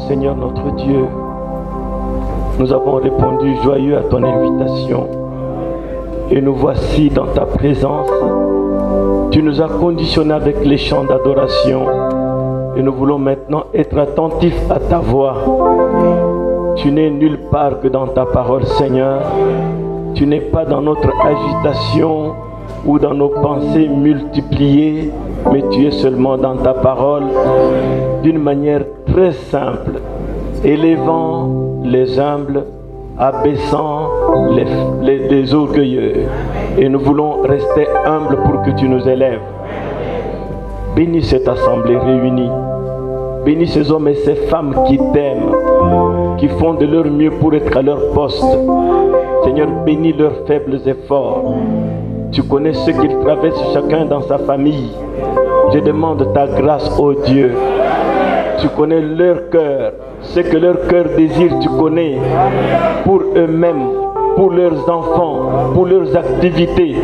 Seigneur notre Dieu, nous avons répondu joyeux à ton invitation et nous voici dans ta présence. Tu nous as conditionnés avec les chants d'adoration et nous voulons maintenant être attentifs à ta voix. Tu n'es nulle part que dans ta parole, Seigneur. Tu n'es pas dans notre agitation ou dans nos pensées multipliées, mais tu es seulement dans ta parole d'une manière très simple, élevant les humbles, abaissant les orgueilleux. Et nous voulons rester humbles pour que tu nous élèves. Bénis cette assemblée réunie. Bénis ces hommes et ces femmes qui t'aiment, qui font de leur mieux pour être à leur poste. Seigneur, bénis leurs faibles efforts. Tu connais ce qu'ils traversent chacun dans sa famille. Je demande ta grâce, ô Dieu. Tu connais leur cœur, ce que leur cœur désire, tu connais pour eux-mêmes, pour leurs enfants, pour leurs activités.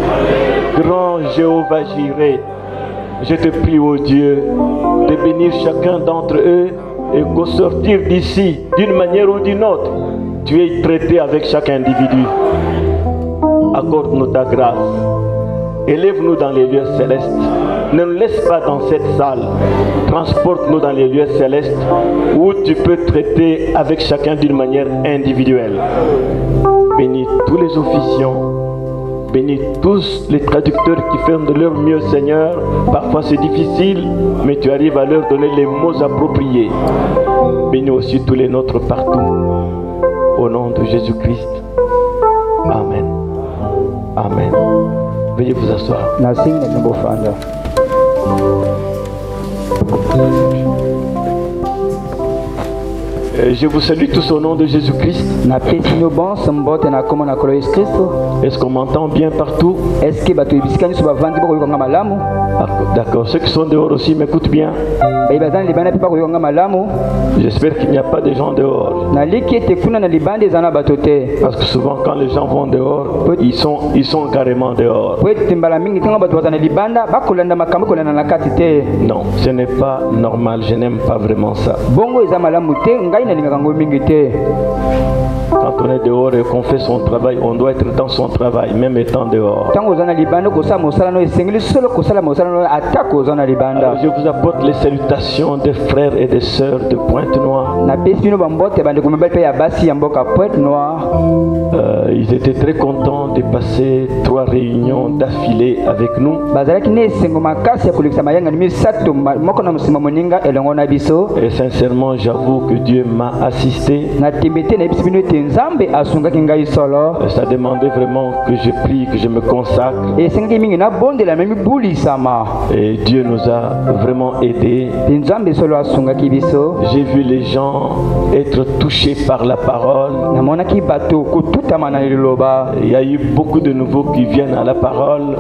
Grand Jéhovah Jireh, je te prie, ô Dieu, de bénir chacun d'entre eux et qu'au sortir d'ici, d'une manière ou d'une autre, tu aies traité avec chaque individu. Accorde-nous ta grâce. Élève-nous dans les lieux célestes. Ne nous laisse pas dans cette salle. Transporte-nous dans les lieux célestes où tu peux traiter avec chacun d'une manière individuelle. Bénis tous les officiants. Bénis tous les traducteurs qui font de leur mieux, Seigneur. Parfois c'est difficile, mais tu arrives à leur donner les mots appropriés. Bénis aussi tous les nôtres partout. Au nom de Jésus-Christ. Amen. Amen. Veuillez vous asseoir. Je vous salue tous au nom de Jésus-Christ. Est-ce qu'on m'entend bien partout? D'accord. Ceux qui sont dehors aussi m'écoutent bien. J'espère qu'il n'y a pas de gens dehors. Parce que souvent quand les gens vont dehors, ils sont carrément dehors. Non, ce n'est pas normal. Je n'aime pas vraiment ça. Quand on est dehors et qu'on fait son travail, on doit être dans son travail, même étant dehors. Alors, je vous apporte les salutations des frères et des sœurs de Pointe-Noire. Ils étaient très contents de passer 3 réunions d'affilée avec nous. Et sincèrement, j'avoue que Dieu m'a assisté. Ça demandait vraiment que je prie, que je me consacre. Et Dieu nous a vraiment aidés. J'ai vu les gens être touchés par la parole. Il y a eu beaucoup de nouveaux qui viennent à la parole.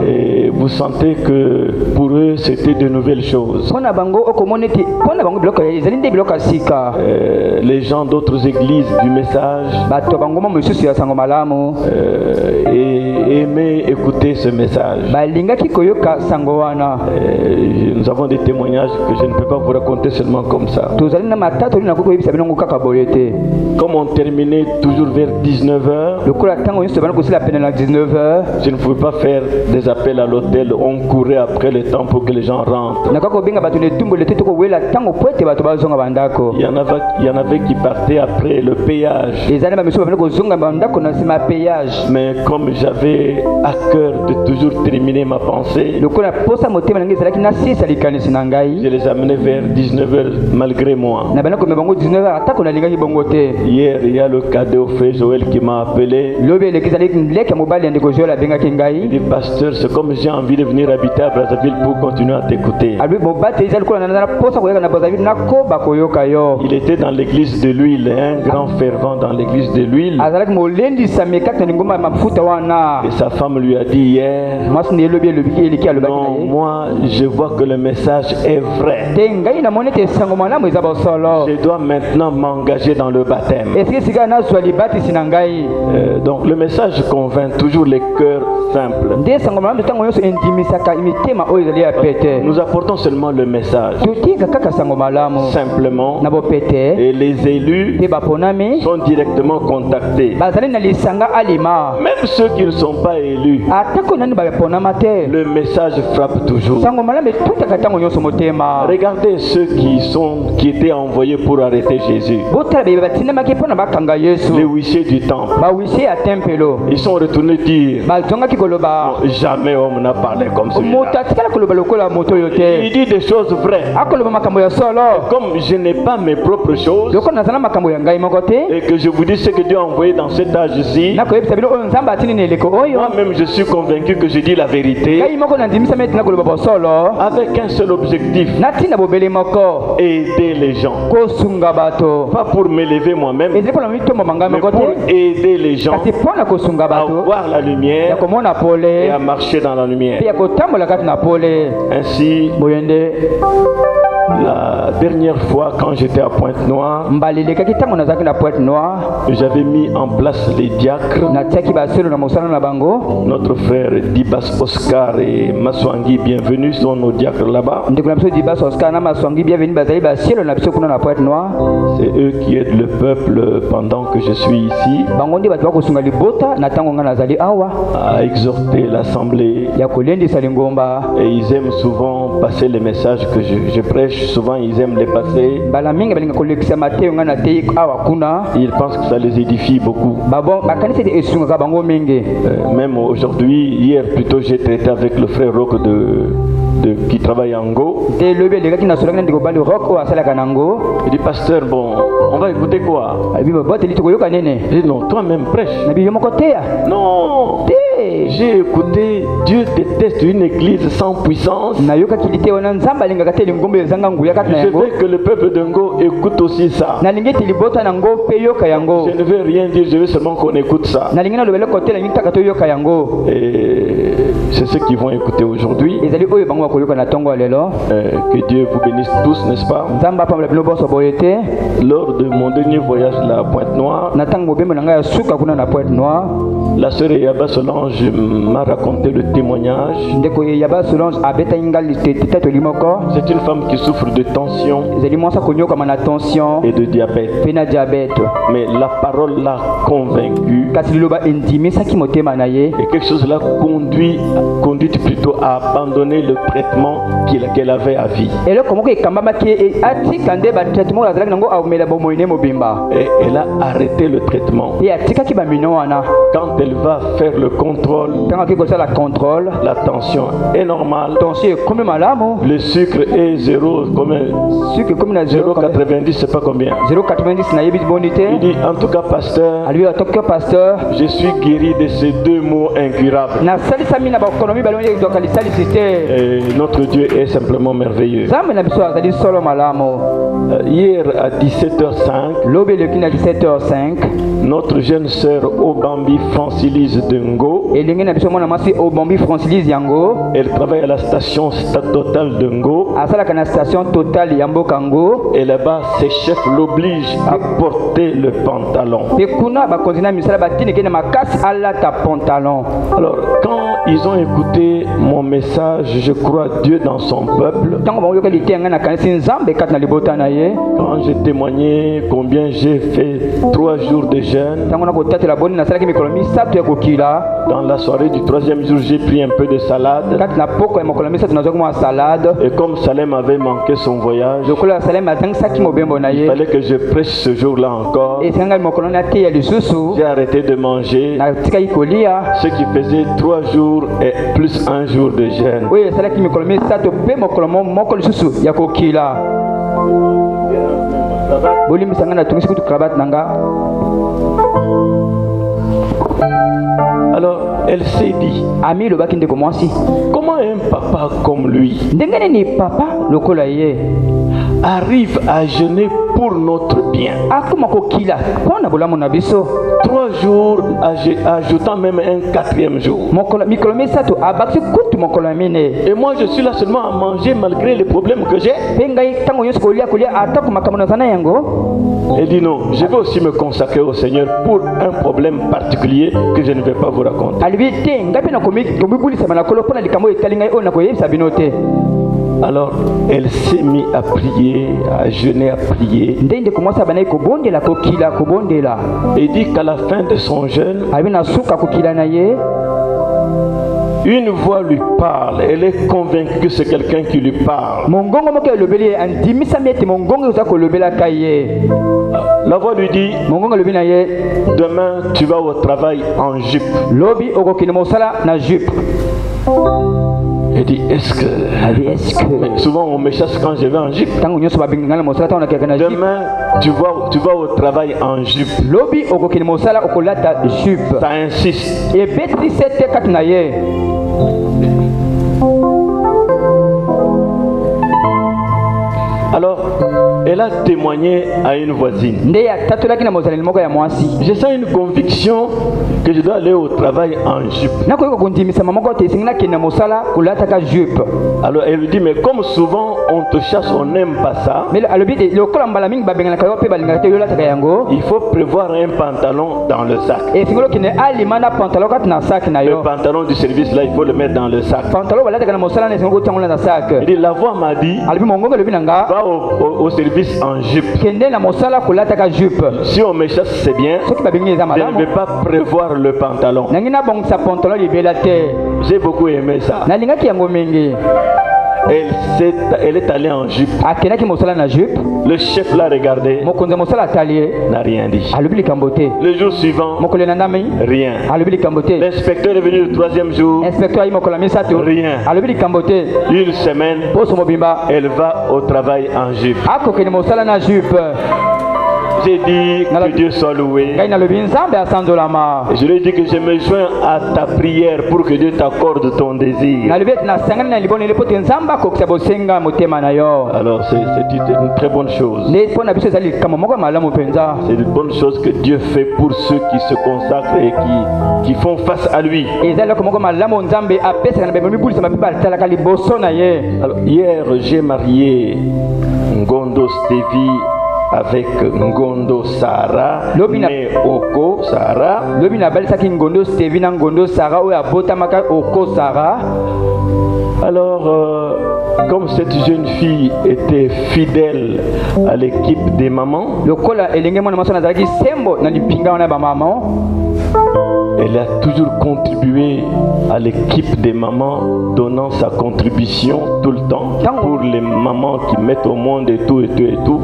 Et vous sentez que pour eux c'était de nouvelles choses. Les gens d'autres églises du message aimaient écouter ce message. Nous avons des témoignages que je ne peux pas vous raconter seulement comme ça. Comme on terminait toujours vers 19h, je ne pouvais pas faire des appels à l'hôtel. On courait après le temps pour que les gens rentrent. Il y en avait qui partaient après le péage. Mais comme j'avais à cœur de toujours terminer ma pensée, je les amenais vers 19h malgré moi. Hier, il y a le cadeau frère Joël qui m'a appelé. Il dit, pasteur, c'est comme j'ai envie de venir habiter à Brazzaville pour continuer à t'écouter. Il était dans l'église de l'huile, un grand fervent dans l'église de l'huile. Et sa femme lui a dit hier, non, moi je vois que le message est vrai. Je dois maintenant m'engager dans le baptême. Donc le message convainc toujours les cœurs simples. Nous apportons seulement le message simplement, et les élus sont directement contactés. Même ceux qui ne sont pas élus, le message frappe toujours. Regardez ceux qui étaient envoyés pour arrêter Jésus. Les huissiers du temple. Ils sont retournés dire, jamais homme n'a parlé comme celui-là. Il dit des choses vraies. Comme je n'ai pas mes propres choses, et que je vous dis ce que Dieu a envoyé dans cet âge-ci, moi-même je suis convaincu que je dis la vérité, avec un seul objectif: aider les gens. Pas pour m'élever moi-même, mais pour aider les gens à voir la lumière et à marcher dans la lumière. Ainsi, la dernière fois quand j'étais à Pointe-Noire, j'avais mis en place les diacres. Notre frère Dibas Oscar et Maswangi, bienvenue, sont nos diacres là-bas. C'est eux qui aident le peuple pendant que je suis ici, à exhorter l'assemblée. Et ils aiment souvent passer les messages que je prêche. Souvent ils aiment les passer. Ils pensent que ça les édifie beaucoup. Même aujourd'hui, hier plutôt, j'ai traité avec le frère Rock qui travaille en Go. Il dit, pasteur, bon, on va écouter quoi? Il dit, non, toi-même prêche. Non, j'ai écouté, Dieu déteste une église sans puissance. Je veux que le peuple d'Ngo écoute aussi ça. Je ne veux rien dire, je veux seulement qu'on écoute ça. Et c'est ce qu'ils vont écouter aujourd'hui. Que Dieu vous bénisse tous, n'est-ce pas? Lors de mon dernier voyage à Pointe-Noire, la sœur Yaba Solange m'a raconté le témoignage. C'est une femme qui souffre de tension et de diabète. Mais la parole l'a convaincue. Et quelque chose l'a conduite plutôt à abandonner le traitement qu'elle avait à vie. Et elle a arrêté le traitement. Quand elle va faire le contrôle, la tension est normale. Le sucre est 0,90, c'est pas combien. Il dit, en tout cas, pasteur, je suis guéri de ces deux mots incurables. Et notre Dieu est simplement merveilleux. Hier à 17h05, notre jeune sœur Obambi Francilise Dengo, elle travaille à la station Total de Ngo. Et là-bas, ses chefs l'obligent à porter le pantalon. Alors, quand ils ont écouté mon message, je crois Dieu dans son peuple, quand j'ai témoigné combien j'ai fait 3 jours de jeûne, dans la soirée du 3e jour, j'ai pris un peu de salade. Et comme Salem avait manqué son voyage, il fallait que je prêche ce jour-là encore. J'ai arrêté de manger, ce qui faisait 3 jours et plus 1 jour de jeûne. Alors elle s'est dit, comment un papa comme lui arrive à jeûner pour notre bien. 3 jours, ajoutant même un 4e jour. Et moi, je suis là seulement à manger malgré les problèmes que j'ai. Il dit non, je vais aussi me consacrer au Seigneur pour un problème particulier que je ne vais pas vous raconter. Alors, elle s'est mise à prier, à jeûner, à prier. Et dit qu'à la fin de son jeûne, une voix lui parle. Elle est convaincue que c'est quelqu'un qui lui parle. La voix lui dit, demain tu vas au travail en jupe. Elle dit, est-ce que... Mais souvent on me chasse quand je vais en jupe. Demain tu vas au travail en jupe. Ça insiste. Alors, elle a témoigné à une voisine. Je sens une conviction que je dois aller au travail en jupe. Alors elle lui dit, mais comme souvent on te chasse, on n'aime pas ça. Il faut prévoir un pantalon dans le sac. Le pantalon du service là, il faut le mettre dans le sac. Il dit, la voix m'a dit, va au service en jupe. Si on me chasse, c'est bien. Je ne vais pas prévoir le pantalon. J'ai beaucoup aimé ça. Elle est allée en jupe. Le chef l'a regardé, n'a rien dit. Le jour suivant, rien. L'inspecteur est venu le 3e jour, rien. Une semaine, elle va au travail en jupe. J'ai dit que Dieu soit loué. Je lui ai dit que je me joins à ta prière pour que Dieu t'accorde ton désir. Alors c'est une très bonne chose. C'est une bonne chose que Dieu fait pour ceux qui se consacrent et qui font face à lui. Alors, hier j'ai marié Ngondo Stevi avec Ngondo Sarah, mais Oko Sarah. Alors, comme cette jeune fille était fidèle à l'équipe des mamans, elle a toujours contribué à l'équipe des mamans, donnant sa contribution tout le temps pour les mamans qui mettent au monde et tout et tout et tout.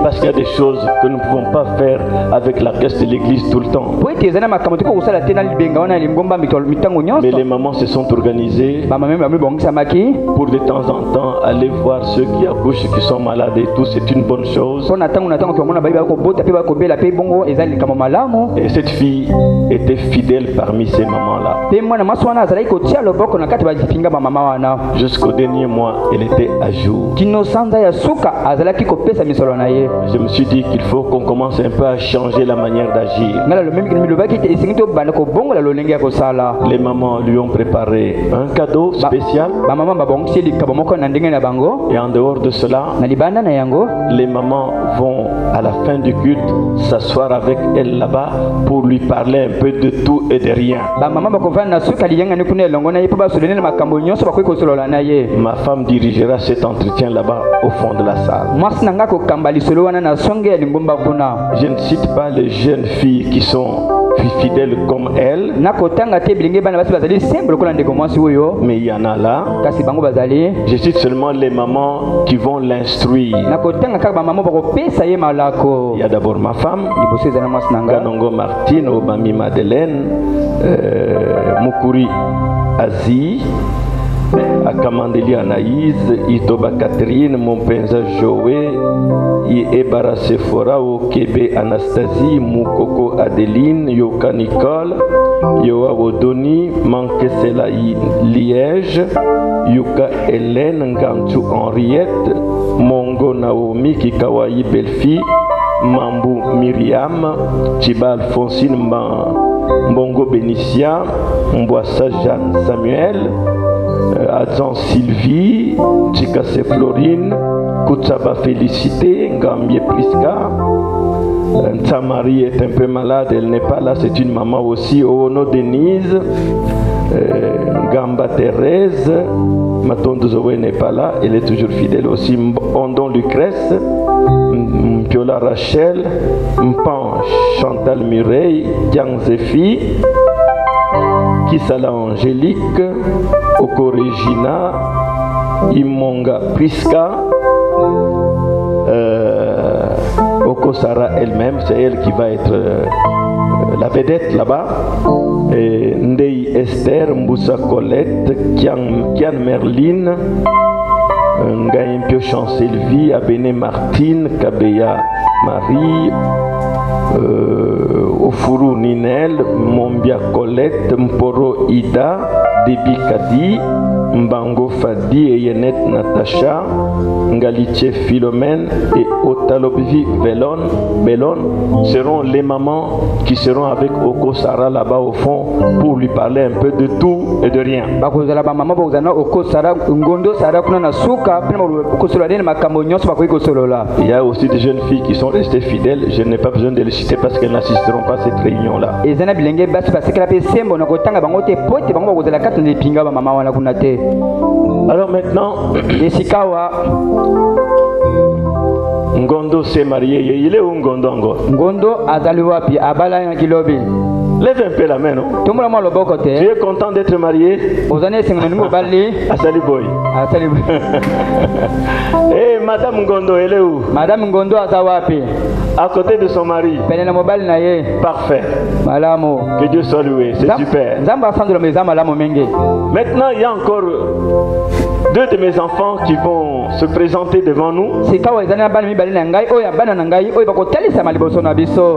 Parce qu'il y a des choses que nous ne pouvons pas faire avec la caisse de l'église tout le temps. Mais les mamans se sont organisées pour de temps en temps aller voir ceux qui accouchent, qui sont malades et tout. C'est une bonne chose. Et cette fille était fidèle parmi ces mamans-là. Jusqu'au dernier mois, elle était à jour. Je me suis dit qu'il faut qu'on commence un peu à changer la manière d'agir. Les mamans lui ont préparé un cadeau spécial. Et en dehors de cela, les mamans vont à la fin du culte s'asseoir avec elle là-bas pour lui parler un peu de tout et de rien. Ma femme dirigera cet entretien là-bas au fond de la salle. Je ne cite pas les jeunes filles qui sont fidèles comme elle, mais il y en a là. Je cite seulement les mamans qui vont l'instruire. Il y a d'abord ma femme, Ganongo Martine, Obami Madeleine, Mukuri Azi, Akamandeli Anaïs, Itoba Catherine, Mompenza Joé, Ebara Sephora, Okebe Anastasie, Moukoko Adeline, Yoka Nicole, Yoa Wodoni, Mankesela Liège, Yuka Hélène, Ngantu Henriette, Mongo Naomi, Kikawaii Belfi, Mambu Myriam, Chiba Alphonsine Mbongo Benicia, Mboissa Jeanne Samuel, Adzan Sylvie, Chikase Florine, Koutsaba Félicité, Ngambie Priska. Sa Marie est un peu malade, elle n'est pas là, c'est une maman aussi. Ono Denise, Gamba Thérèse, Matondo Zoé n'est pas là, elle est toujours fidèle aussi. Ondon Lucrèce, Piola Rachel, Mpan Chantal Mireille, Diang Zéphie, Kisala Angélique, Oko Regina, Imonga Priska, Oko Sarah elle-même, c'est elle qui va être la vedette là-bas. Ndei Esther, Mboussa Colette, Kian Merline, Ngaimpio Chancel-Vie, Abene Martine, Kabeya Marie, Ofuru Ninel, Mombia Colette, Mporo Ida, Debi Kadi, Mbango Fadi et Yenet Natacha, Ngaliche Philomène et Otalobvi Bellon seront les mamans qui seront avec Oko Sarah là-bas au fond pour lui parler un peu de tout et de rien. Il y a aussi des jeunes filles qui sont restées fidèles, je n'ai pas besoin de les citer parce qu'elles n'assisteront pas à cette réunion-là. Alors maintenant, Ngondo s'est marié. Il est où Ngondo? Ngondo azaliwapi abala na kilobi. Lève un peu la main, non? Tu es content d'être marié? Asali boy. Et Madame Ngondo, elle est où? Madame Ngondo azawapi. À côté de son mari. Parfait. Que Dieu soit loué, c'est super. Maintenant, il y a encore deux de mes enfants qui vont se présenter devant nous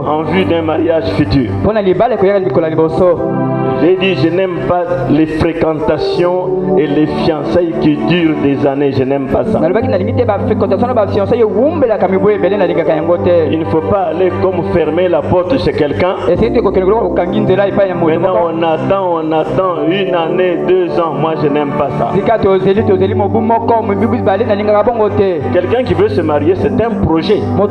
en vue d'un mariage futur. J'ai dit, je n'aime pas les fréquentations et les fiançailles qui durent des années. Je n'aime pas ça. Il ne faut pas aller comme fermer la porte chez quelqu'un. Maintenant, on attend 1 année, 2 ans. Moi, je n'aime pas ça. Quelqu'un qui veut se marier, c'est un projet. Un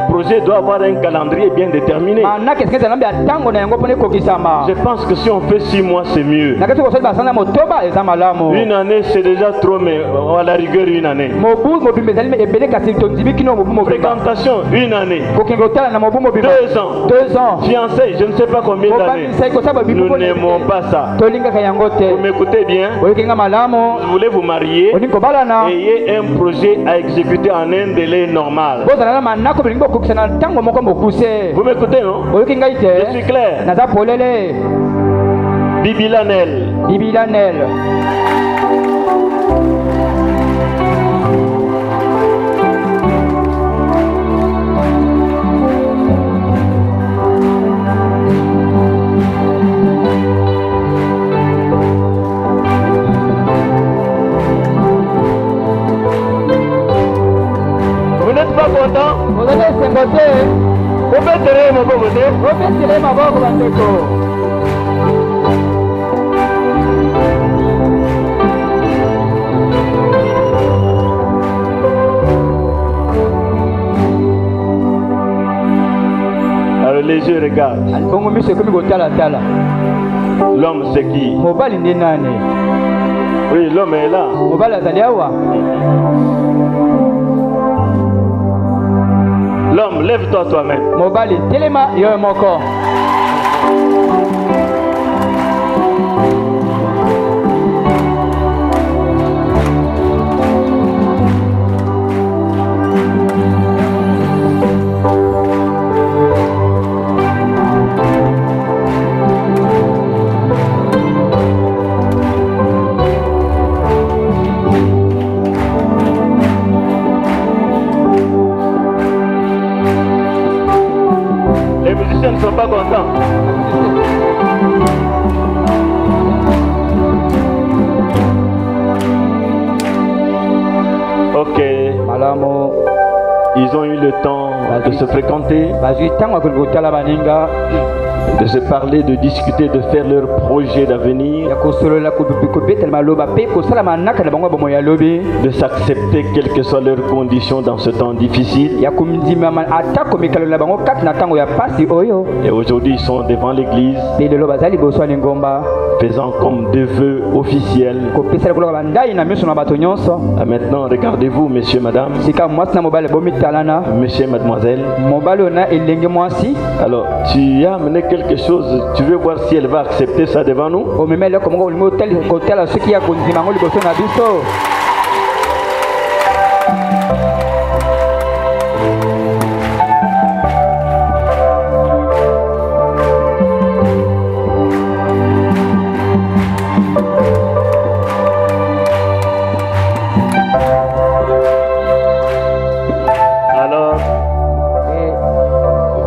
projet doit avoir un calendrier bien déterminé. Je pense que si on fait 6 mois, c'est mieux. 1 année, c'est déjà trop, mais à la rigueur, 1 année. Fréquentation, 1 année. 2 ans. Fiancé, je ne sais pas combien d'années. Nous n'aimons pas ça. Vous m'écoutez bien? Vous voulez vous marier? Ayez un projet à exécuter en un délai normal. Vous m'écoutez, non? Je suis clair. Bibilanel. Vous n'êtes pas content? Vous allez se voter. Vous faites mon beau côté. Vous faites ma beau côté. Alors les yeux regardent. L'homme c'est qui? Oui, l'homme est là. L'homme, lève-toi toi-même. Certains ne sont pas contents. Ok. Ils ont eu le temps de se fréquenter, de se parler, de discuter, de faire leur projet d'avenir, de s'accepter quelles que soient leurs conditions dans ce temps difficile. Et aujourd'hui, ils sont devant l'église, faisant comme des vœux officiels. Maintenant, regardez-vous, messieurs, madame, monsieur, mademoiselle. Alors, tu as amené quelque chose, tu veux voir si elle va accepter ça devant nous?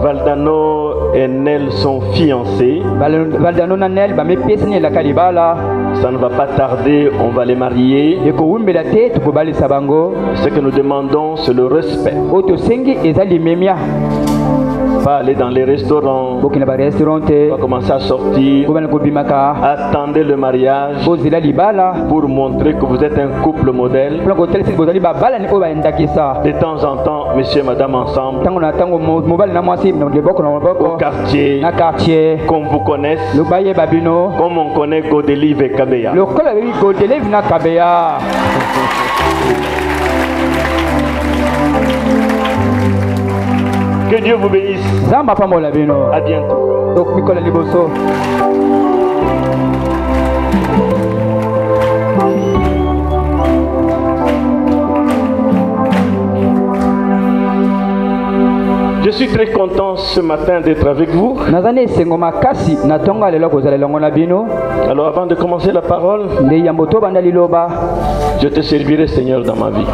Valdano et Nel sont fiancés. Ça ne va pas tarder, on va les marier. Ce que nous demandons, c'est le respect. Pas aller dans les restaurants, pas commencer à sortir. Attendez le mariage pour montrer que vous êtes un couple modèle. De temps en temps, monsieur et madame ensemble, au quartier, qu'on vous connaisse, comme on connaît Godelive et Kabeya. Que Dieu vous bénisse. À bientôt. Je suis très content ce matin d'être avec vous. Alors avant de commencer la parole, je te servirai, Seigneur, dans ma vie.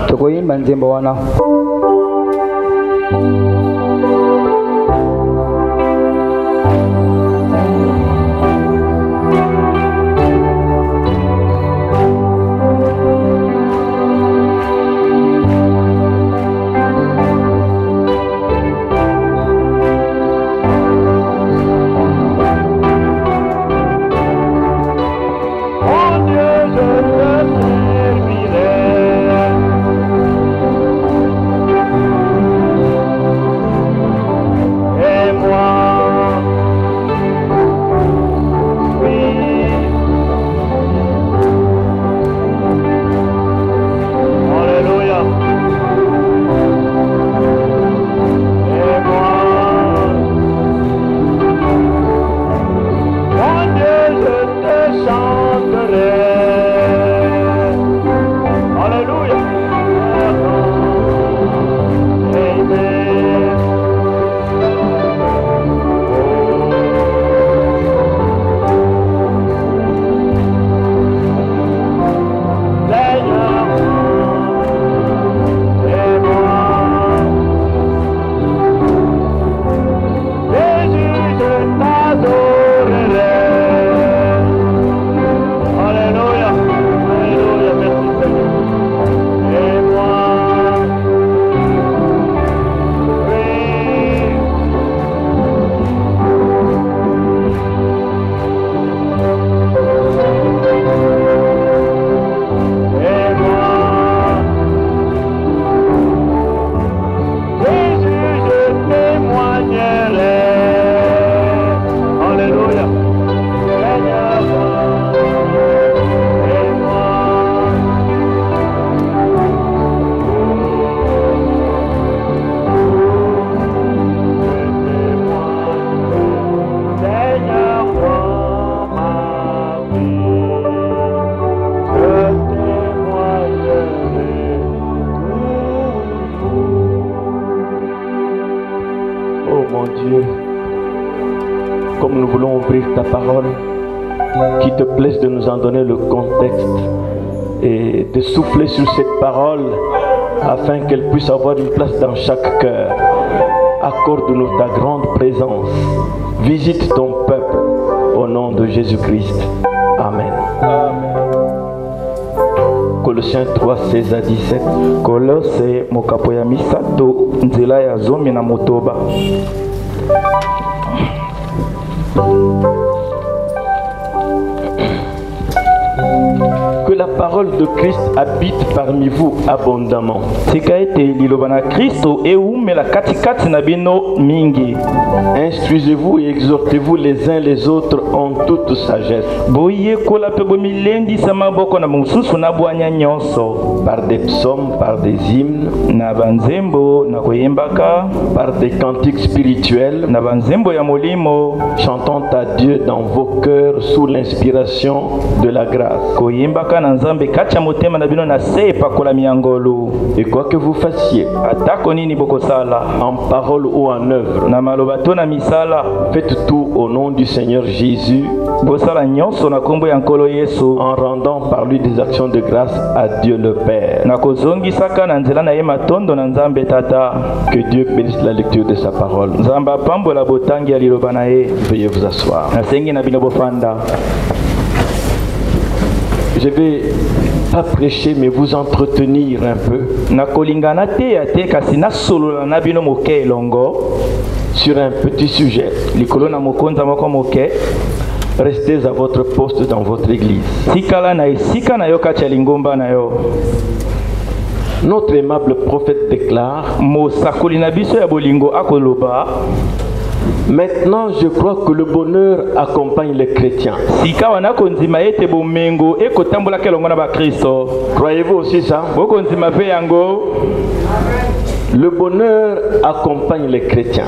Comme nous voulons ouvrir ta parole, qu'il te plaise de nous en donner le contexte et de souffler sur cette parole afin qu'elle puisse avoir une place dans chaque cœur. accorde-nous ta grande présence. Visite ton peuple au nom de Jésus-Christ. Amen. Colossiens 3, 16 à 17. Kolose mokapo ya misato nzela ya zomi na motoba. Que la parole de Christ habite parmi vous abondamment. Instruisez-vous et exhortez-vous les uns les autres en toute sagesse. Par des psaumes, par des hymnes, par des cantiques spirituels, chantant à Dieu dans vos cœurs sous l'inspiration de la grâce. Et quoi que vous fassiez, en parole ou en œuvre, faites tout au nom du Seigneur Jésus, en rendant par lui des actions de grâce à Dieu le Père. Que Dieu bénisse la lecture de sa parole. Veuillez vous asseoir. Je vais pas prêcher mais vous entretenir un peu sur un petit sujet. Restez à votre poste dans votre église. Notre aimable prophète déclare: maintenant, je crois que le bonheur accompagne les chrétiens. Croyez-vous aussi ça? Le bonheur accompagne les chrétiens.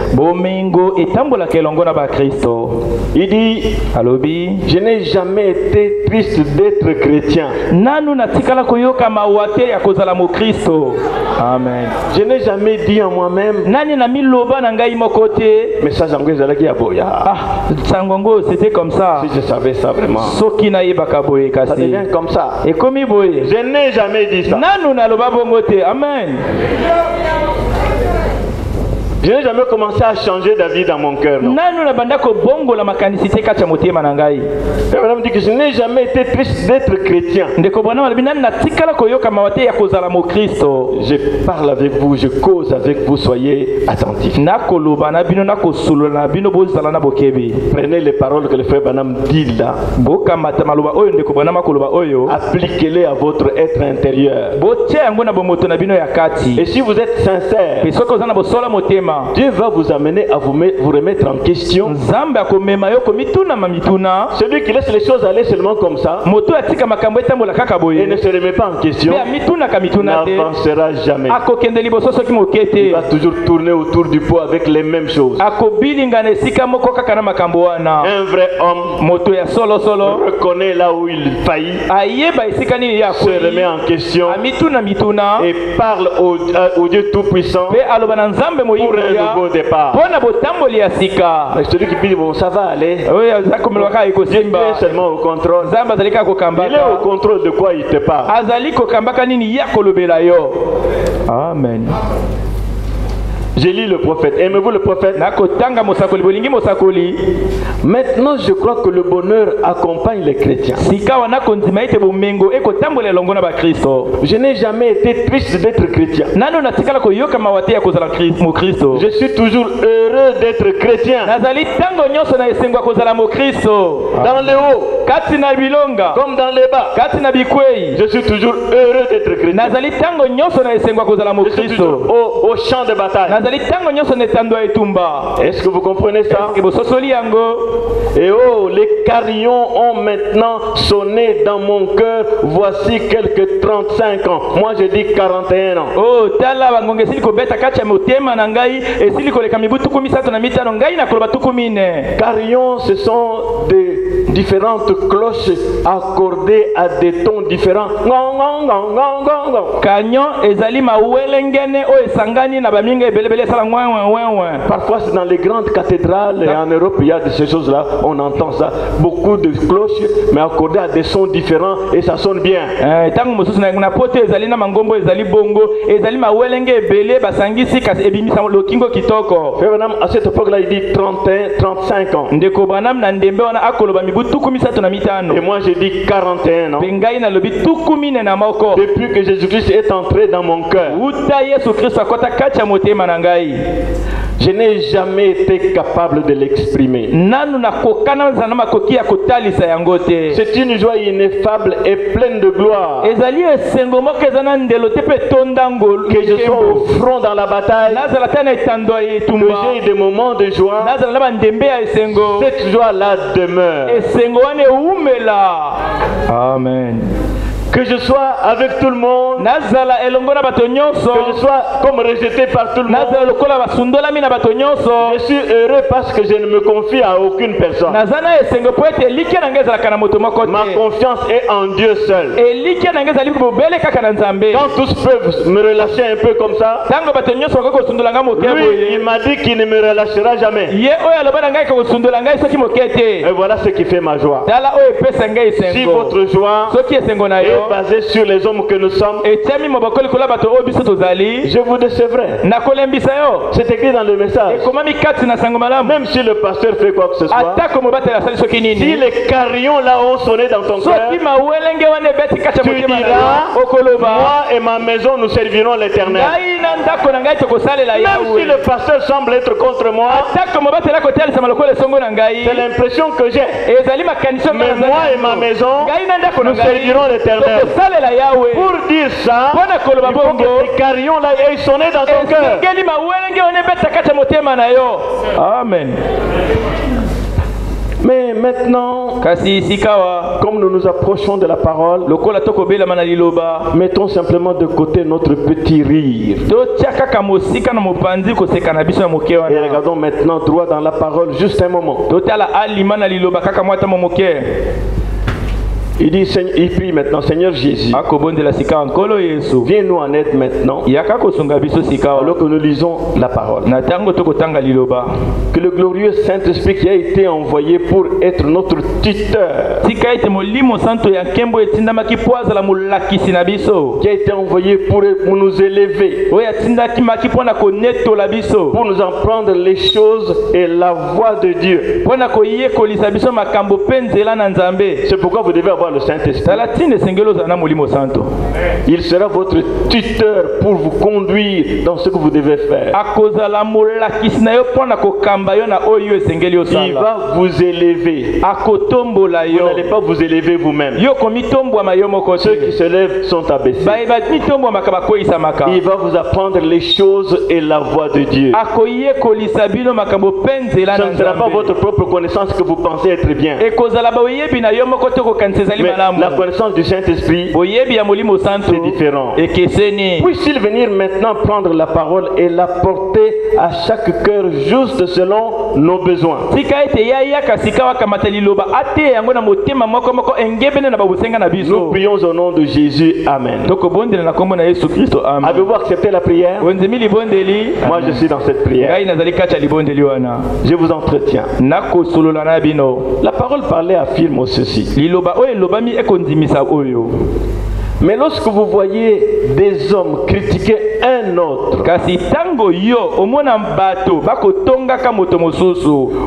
Il dit: je n'ai jamais été triste d'être chrétien. Amen. Je n'ai jamais dit en moi-même, mais ça, c'était comme ça. Si je savais ça vraiment, ça devient comme ça. Je n'ai jamais dit ça. Amen. Je n'ai jamais commencé à changer d'avis dans mon cœur. Madame dit que je n'ai jamais été triste d'être chrétien. Je parle avec vous, je cause avec vous, soyez attentifs. Prenez les paroles que le frère Branham dit là. Appliquez-les à votre être intérieur. Et si vous êtes sincère, Dieu va vous amener à vous remettre en question. Celui qui laisse les choses aller seulement comme ça et ne se remet pas en question n'avancera jamais. Il va toujours tourner autour du pot avec les mêmes choses. Un vrai homme reconnaît là où il faillit, se remet en question et parle au Dieu Tout-Puissant pour un nouveau départ. Celui qui dit bon, ça va aller, Dieu est seulement au contrôle. Il est au contrôle de quoi il te parle. Amen. J'ai lu le prophète. Aimez-vous le prophète? Maintenant, je crois que le bonheur accompagne les chrétiens. Je n'ai jamais été triste d'être chrétien. Je suis toujours heureux d'être chrétien. Dans le haut comme dans les bas, je suis toujours heureux d'être chrétien. Je suis toujours au champ de bataille. Est-ce que vous comprenez ça? Et oh, les carillons ont maintenant sonné dans mon cœur voici quelques 35 ans. Moi je dis 41 ans. Carillons, ce sont des différentes cloches accordées à des tons différents. Canyon ezali mawelengene o esangani na baminga ebelebele sala ngwa. Parfois c'est dans les grandes cathédrales et en Europe il y a de ces choses-là, on entend ça, beaucoup de cloches mais accordées à des sons différents et ça sonne bien. Tango mosusu na poto ezali na mangombo ezali bongo ezali mawelenge ebele basangisi kasi ebimisa lokingo kitoko. À cette époque-là il dit 31, 35 ans. Ndeko Branham na ndembe wana akoloba mibutu 15 et moi j'ai dit 41 ans. Bengai na lobi tukumine na moko. Depuis que Jésus-Christ est entré dans mon cœur, uta Yesu Kristo akota kacha motema na ngai, je n'ai jamais été capable de l'exprimer. C'est une joie ineffable et pleine de gloire. Que je sois au front dans la bataille, que j'ai des moments de joie, cette joie-là demeure. Amen. Que je sois avec tout le monde, que je sois comme rejeté par tout le monde. Je suis heureux parce que je ne me confie à aucune personne. Ma confiance est en Dieu seul. Quand tous peuvent me relâcher un peu comme ça, lui il m'a dit qu'il ne me relâchera jamais. Et voilà ce qui fait ma joie. Si votre joie est basé sur les hommes que nous sommes, je vous décevrai. C'est écrit dans le message. Même si le pasteur fait quoi que ce soit, si les carillons là ont sonné dans ton cœur, tu diras, moi et ma maison nous servirons l'Éternel. Même si le pasteur semble être contre moi, c'est l'impression que j'ai. Mais moi et ma maison nous servirons l'Éternel. Pour dire ça, il faut que ces carillons là aient sonné dans ton cœur. Amen. Mais maintenant, comme nous nous approchons de la parole, mettons simplement de côté notre petit rire. Et regardons maintenant droit dans la parole juste un moment. Il dit, il prie maintenant, Seigneur Jésus, viens-nous en aide maintenant, alors que nous lisons la parole. Que le glorieux Saint-Esprit qui a été envoyé pour être notre tuteur, qui a été envoyé pour nous élever, pour nous apprendre les choses et la voix de Dieu. C'est pourquoi vous devez avoir le Saint-Esprit. Il sera votre tuteur pour vous conduire dans ce que vous devez faire. Il va vous élever. Vous n'allez pas vous élever vous-même. Ceux qui se lèvent sont abaissés. Il va vous apprendre les choses et la voix de Dieu. Ce ne sera pas votre propre connaissance que vous pensez être bien. Mais la connaissance du Saint-Esprit, c'est différent. Puisse-t-il venir maintenant prendre la parole et la porter à chaque cœur juste selon nos besoins. Nous prions au nom de Jésus. Amen. Avez-vous accepté la prière? Moi je suis dans cette prière. Je vous entretiens. La parole parlait affirme ceci. Mais lorsque vous voyez des hommes critiquer un autre,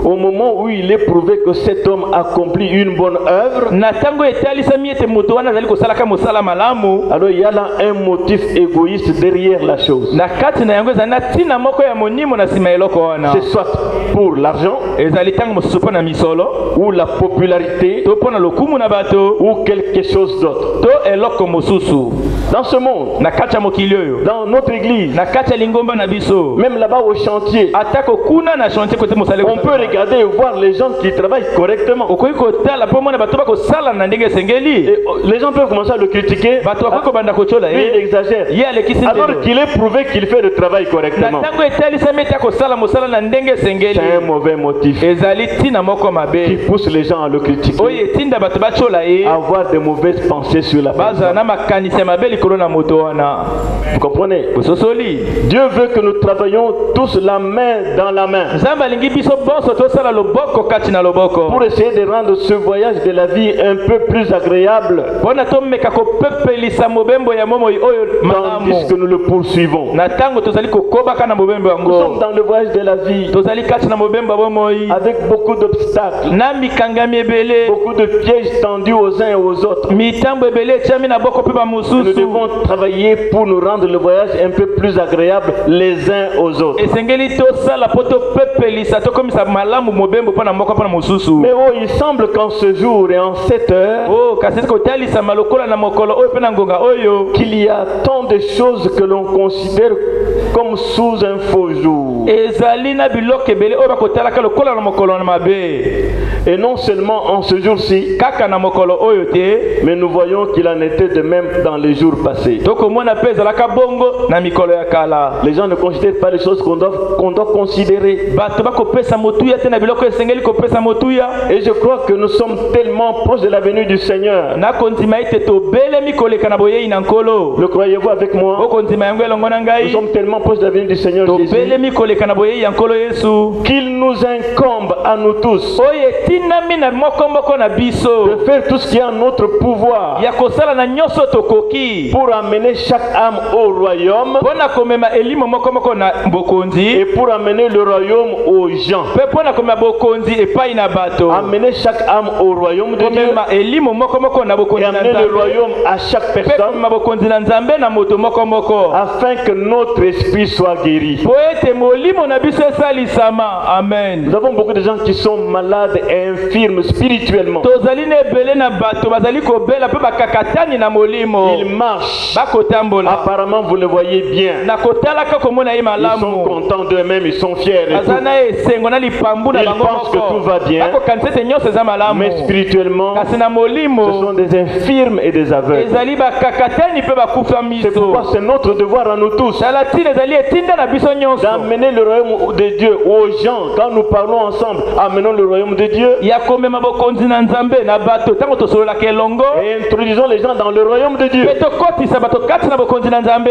au moment où il est prouvé que cet homme accomplit une bonne œuvre, alors il y a là un motif égoïste derrière la chose. C'est soit pour l'argent, ou la popularité, ou quelque chose d'autre. mosusu dans ce monde, na kati ya mokili oyo dans notre église, na kati ya lingomba na biso même là-bas au chantier, atako kuna na chantier kote mosala on peut regarder et voir les gens qui travaillent correctement. okoki kotala mpo mona bato bakosala na ndenge esengeli Et les gens peuvent commencer à le critiquer. bato bakoki kobanda kocola Lui, il exagère. ye alekisi Alors qu'il est prouvé qu'il fait le travail correctement. na ntango etalisami ete akosala mosala na ndenge esengeli C'est un mauvais motif ezali ntina moko qui mabe pousse les gens à le critiquer, oyo etinda bato bacola ye à avoir de mauvaises pensées sur la bazala personne. na makanisi ya mabe likolo na moto wana Vous comprenez? bososoli Dieu veut que nous travaillions tous la main dans la main nzambe alingi biso bonso tosala loboko kati na loboko pour essayer de rendre ce voyage de la vie un peu plus agréable, mpona tomeka kopepelisa mobembo ya momoi oyo tandis que malamu nous le poursuivons. na ntango tozali kokobaka na mobembo Nous sommes yango dans le voyage de la vie tozali kati na mobembo ya bomoi avec beaucoup d'obstacles, na mikangami ebele beaucoup de pièges tendus aux uns et aux autres. mitambo ebele etiami na boko mpe Nous bamosusu devons travailler pour nous rendre le voyage un peu plus agréable les uns aux autres. esengeli tosala mpo topepelisa tokomisa malamu mobembo mpo na moko mpo na mosusu Mais oh, il semble qu'en ce jour et en cette heure, o kasi kotalisama lokola na mokolo oyo mpe na ngonga oyo qu'il y a tant de choses que l'on considère comme sous un faux jour. ezali na biloko ebele oyo bakotalaka lokola na mokolo na mabe Et non seulement en ce jour-ci, kaka na mokolo oyo te mais nous voyons qu'il en était de même dans les jours passés. tokomona mpe ezalaka bongo na mikolo ya kala Les gens ne considèrent pas les choses qu'on doit considérer. bato bakopesa motuya te na biloko esengeli kopesa motuya Et je crois que nous sommes tellement proches de la venue du Seigneur. nakondima ete tobelemi koleka na boyei na nkolo Le croyez-vous avec moi? okondima yango elongo na Nous ngai sommes tellement proches de la venue du Seigneur Jésus tobelemi koleka na boyei ya nkolo yesu qu'il nous incombe à nous tous oyo etinami na mokomoko na de biso faire tout ce qui est en notre pouvoir ya kosala na nyonso tokoki pour amener chaque âme au royaume mpo na komema elimo mokomoko na bokonzi et pour amener le royaume aux gens. mpe mpo na komema bokonzi epai na bato Amener chaque âme au royaume de Dieu komema elimo mokomoko na et bokonzi na amener le nzambe royaume à chaque mpe personne komema bokonzi na nzambe na moto mokomoko afin que notre esprit soit guéri. mpo ete molimo na biso esalisama amen Nous avons beaucoup de gens qui sont malades et infirmes spirituellement. tozali na ebele na bato bazali kobela mpe bakakatani na molimo Ils marchent. bakotambola Apparemment, vous le voyez bien. na kotalaka komona ye Ils sont malamu contents d'eux-mêmes, ils sont fiers et baza tout. na esengo na lipambu na Ils bango pensent que tout va bien. bakokanisa ete nyonso eza malamu Mais spirituellement, kasi na ce molimo sont des infirmes et des aveugles. ezali bakakatani mpe bakufa C'est pourquoi miso c'est notre devoir à nous tous tala ntina ezali etinda na biso nyonso d'amener le royaume de Dieu aux gens. Quand nous parlons ensemble, amenons le royaume de Dieu ya komema bokonzi na nzambe na bato ntango tosololaka elongo et introduisons les gens dans le royaume de Dieu. mpe tokotisa bato kati na bokonzi na nzambe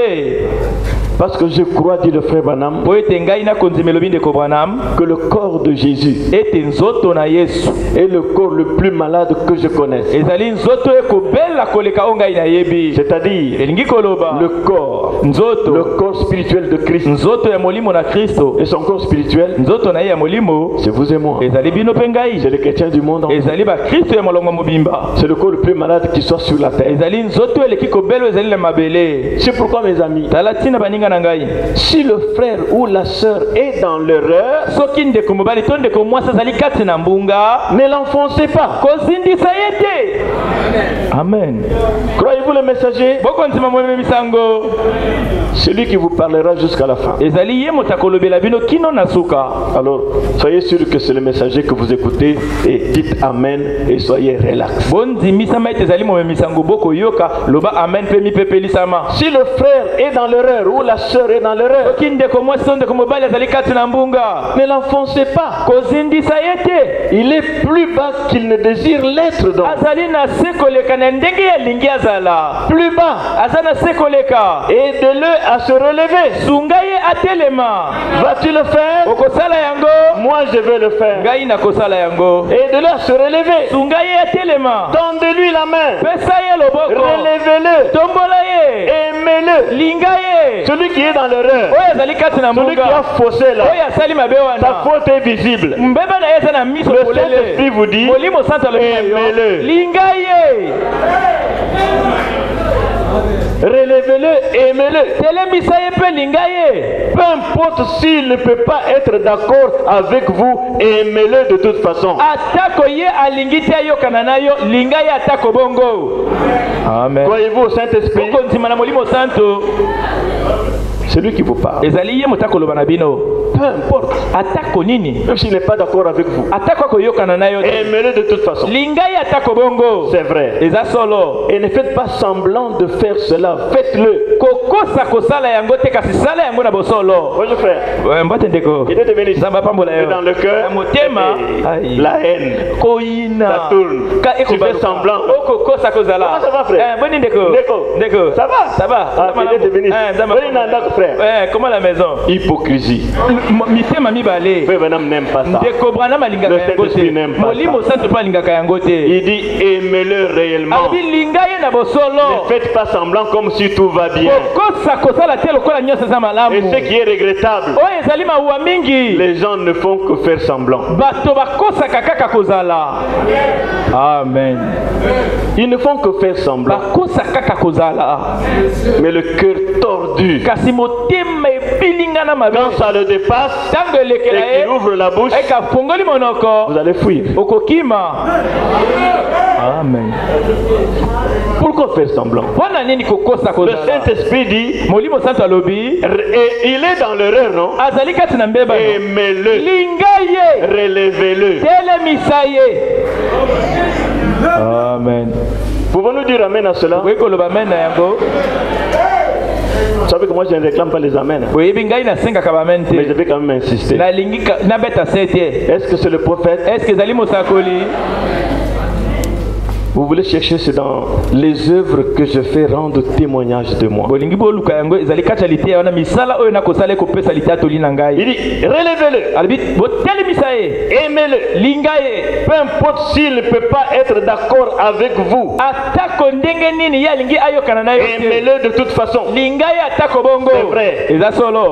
Parce que je crois, dit le frère Branham, mpo ete ngai nakondima elobi ndeko branham que le corps de Jésus ete nzoto na yesu est le corps le plus malade que je connaisse. ezali nzoto ekobela koleka oyo ngai nayebi C'est-à-dire elingi koloba le corps nzoto spirituel de Christ. nzoto ya molimo na kristo Et son corps spirituel, nzoto na ye ya molimo c'est vous et moi. ezali bino mpe C'est ngai les chrétiens du monde entier. ezali bakristo ya molongo mobimba C'est le corps le plus malade qui soit sur la terre. ezali nzoto eleki kobela oyo ezali na mabele C'est pourquoi, mes amis, tala ntina baninga na ngai si le frère ou la sœur est dans l'erreur, soki ndeko mobali to ndeko mwasi azali kati na mbunga ne l'enfoncez pas. kozindisa ye te amen Croyez-vous le messager? bokondima momemisango Celui qui vous parlera jusqu'à la fin. ezali ye moto akolobela bino kino na suka Alors, soyez sûr que c'est le messager que vous écoutez et dites Amen et soyez relax. bondimisama ete ezali momemisango bokoyoka loba amen mpe mipepelisama Si le frère est dans l'erreur ou la sœur est dans l'erreur, soki ndeko mwasi to ndeko mobali azali kati na mbunga ne l'enfoncez pas. kozindisa ye te Il est plus bas qu'il ne désire l'être donc. azali na se koleka na ndenge ye alingi azala Plus bas. aza na se koleka Aidez-le à se relever. sunga ye atelema Vas-tu le faire? okosala yango Moi, je vais le faire. ngai nakosala yango Aidez-le à se relever. sunga ye atelema Tendez-lui la main. pesa ye loboko Relevez-le. tombola ye Aimez-le. linga ye Celui qui est dans l'erreur, oyo azali kati na celui qui a mbunga faussé là, oyo asali mabe sa wana faute est visible. mbeba na ye eza na miso Le polele Saint-Esprit vous dit, molimo santo alobi na yo aimez-le. linga ye Relevez-le, aimez-le. Peu importe s'il ne peut pas être d'accord avec vous, aimez-le de toute façon. Amen. Croyez-vous au Saint-Esprit? C'est lui qui vous parle. Peu importe. Même s'il n'est pas d'accord avec vous, aimez-le de toute façon. C'est vrai. Et ne faites pas semblant de faire cela. Faites-le. Bonjour frère. Il est devenu dans le cœur. La haine. Ça tourne. Tu fais semblant. Comment ça va frère? Ndeko. Ça va. Ah, il est devenu. Frère. Comment la maison? Hypocrisie. Frère Branham n'aime pas ça. Le Saint-Esprit n'aime pas ça. Il dit aimez-le réellement. Ne faites pas semblant comme si tout va bien. Et ce qui est regrettable, les gens ne font que faire semblant. Amen. Ils ne font que faire semblant. Mais le cœur tordu, quand ça le dépasse et qu'il ouvre la bouche, vous allez fuir. Amen. Pourquoi faire semblant? Le Saint-Esprit dit, et il est dans l'erreur, non? Aimez-le, relevez-le. Amen. Pouvons-nous dire amen à cela? Vous savez que moi je ne réclame pas les amens. Mais je vais quand même insister. Est-ce que c'est le prophète? Vous voulez chercher, c'est dans les œuvres que je fais rendre témoignage de moi. Il dit, relevez-le, aimez-le, peu importe s'il ne peut pas être d'accord avec vous, aimez-le de toute façon. C'est vrai.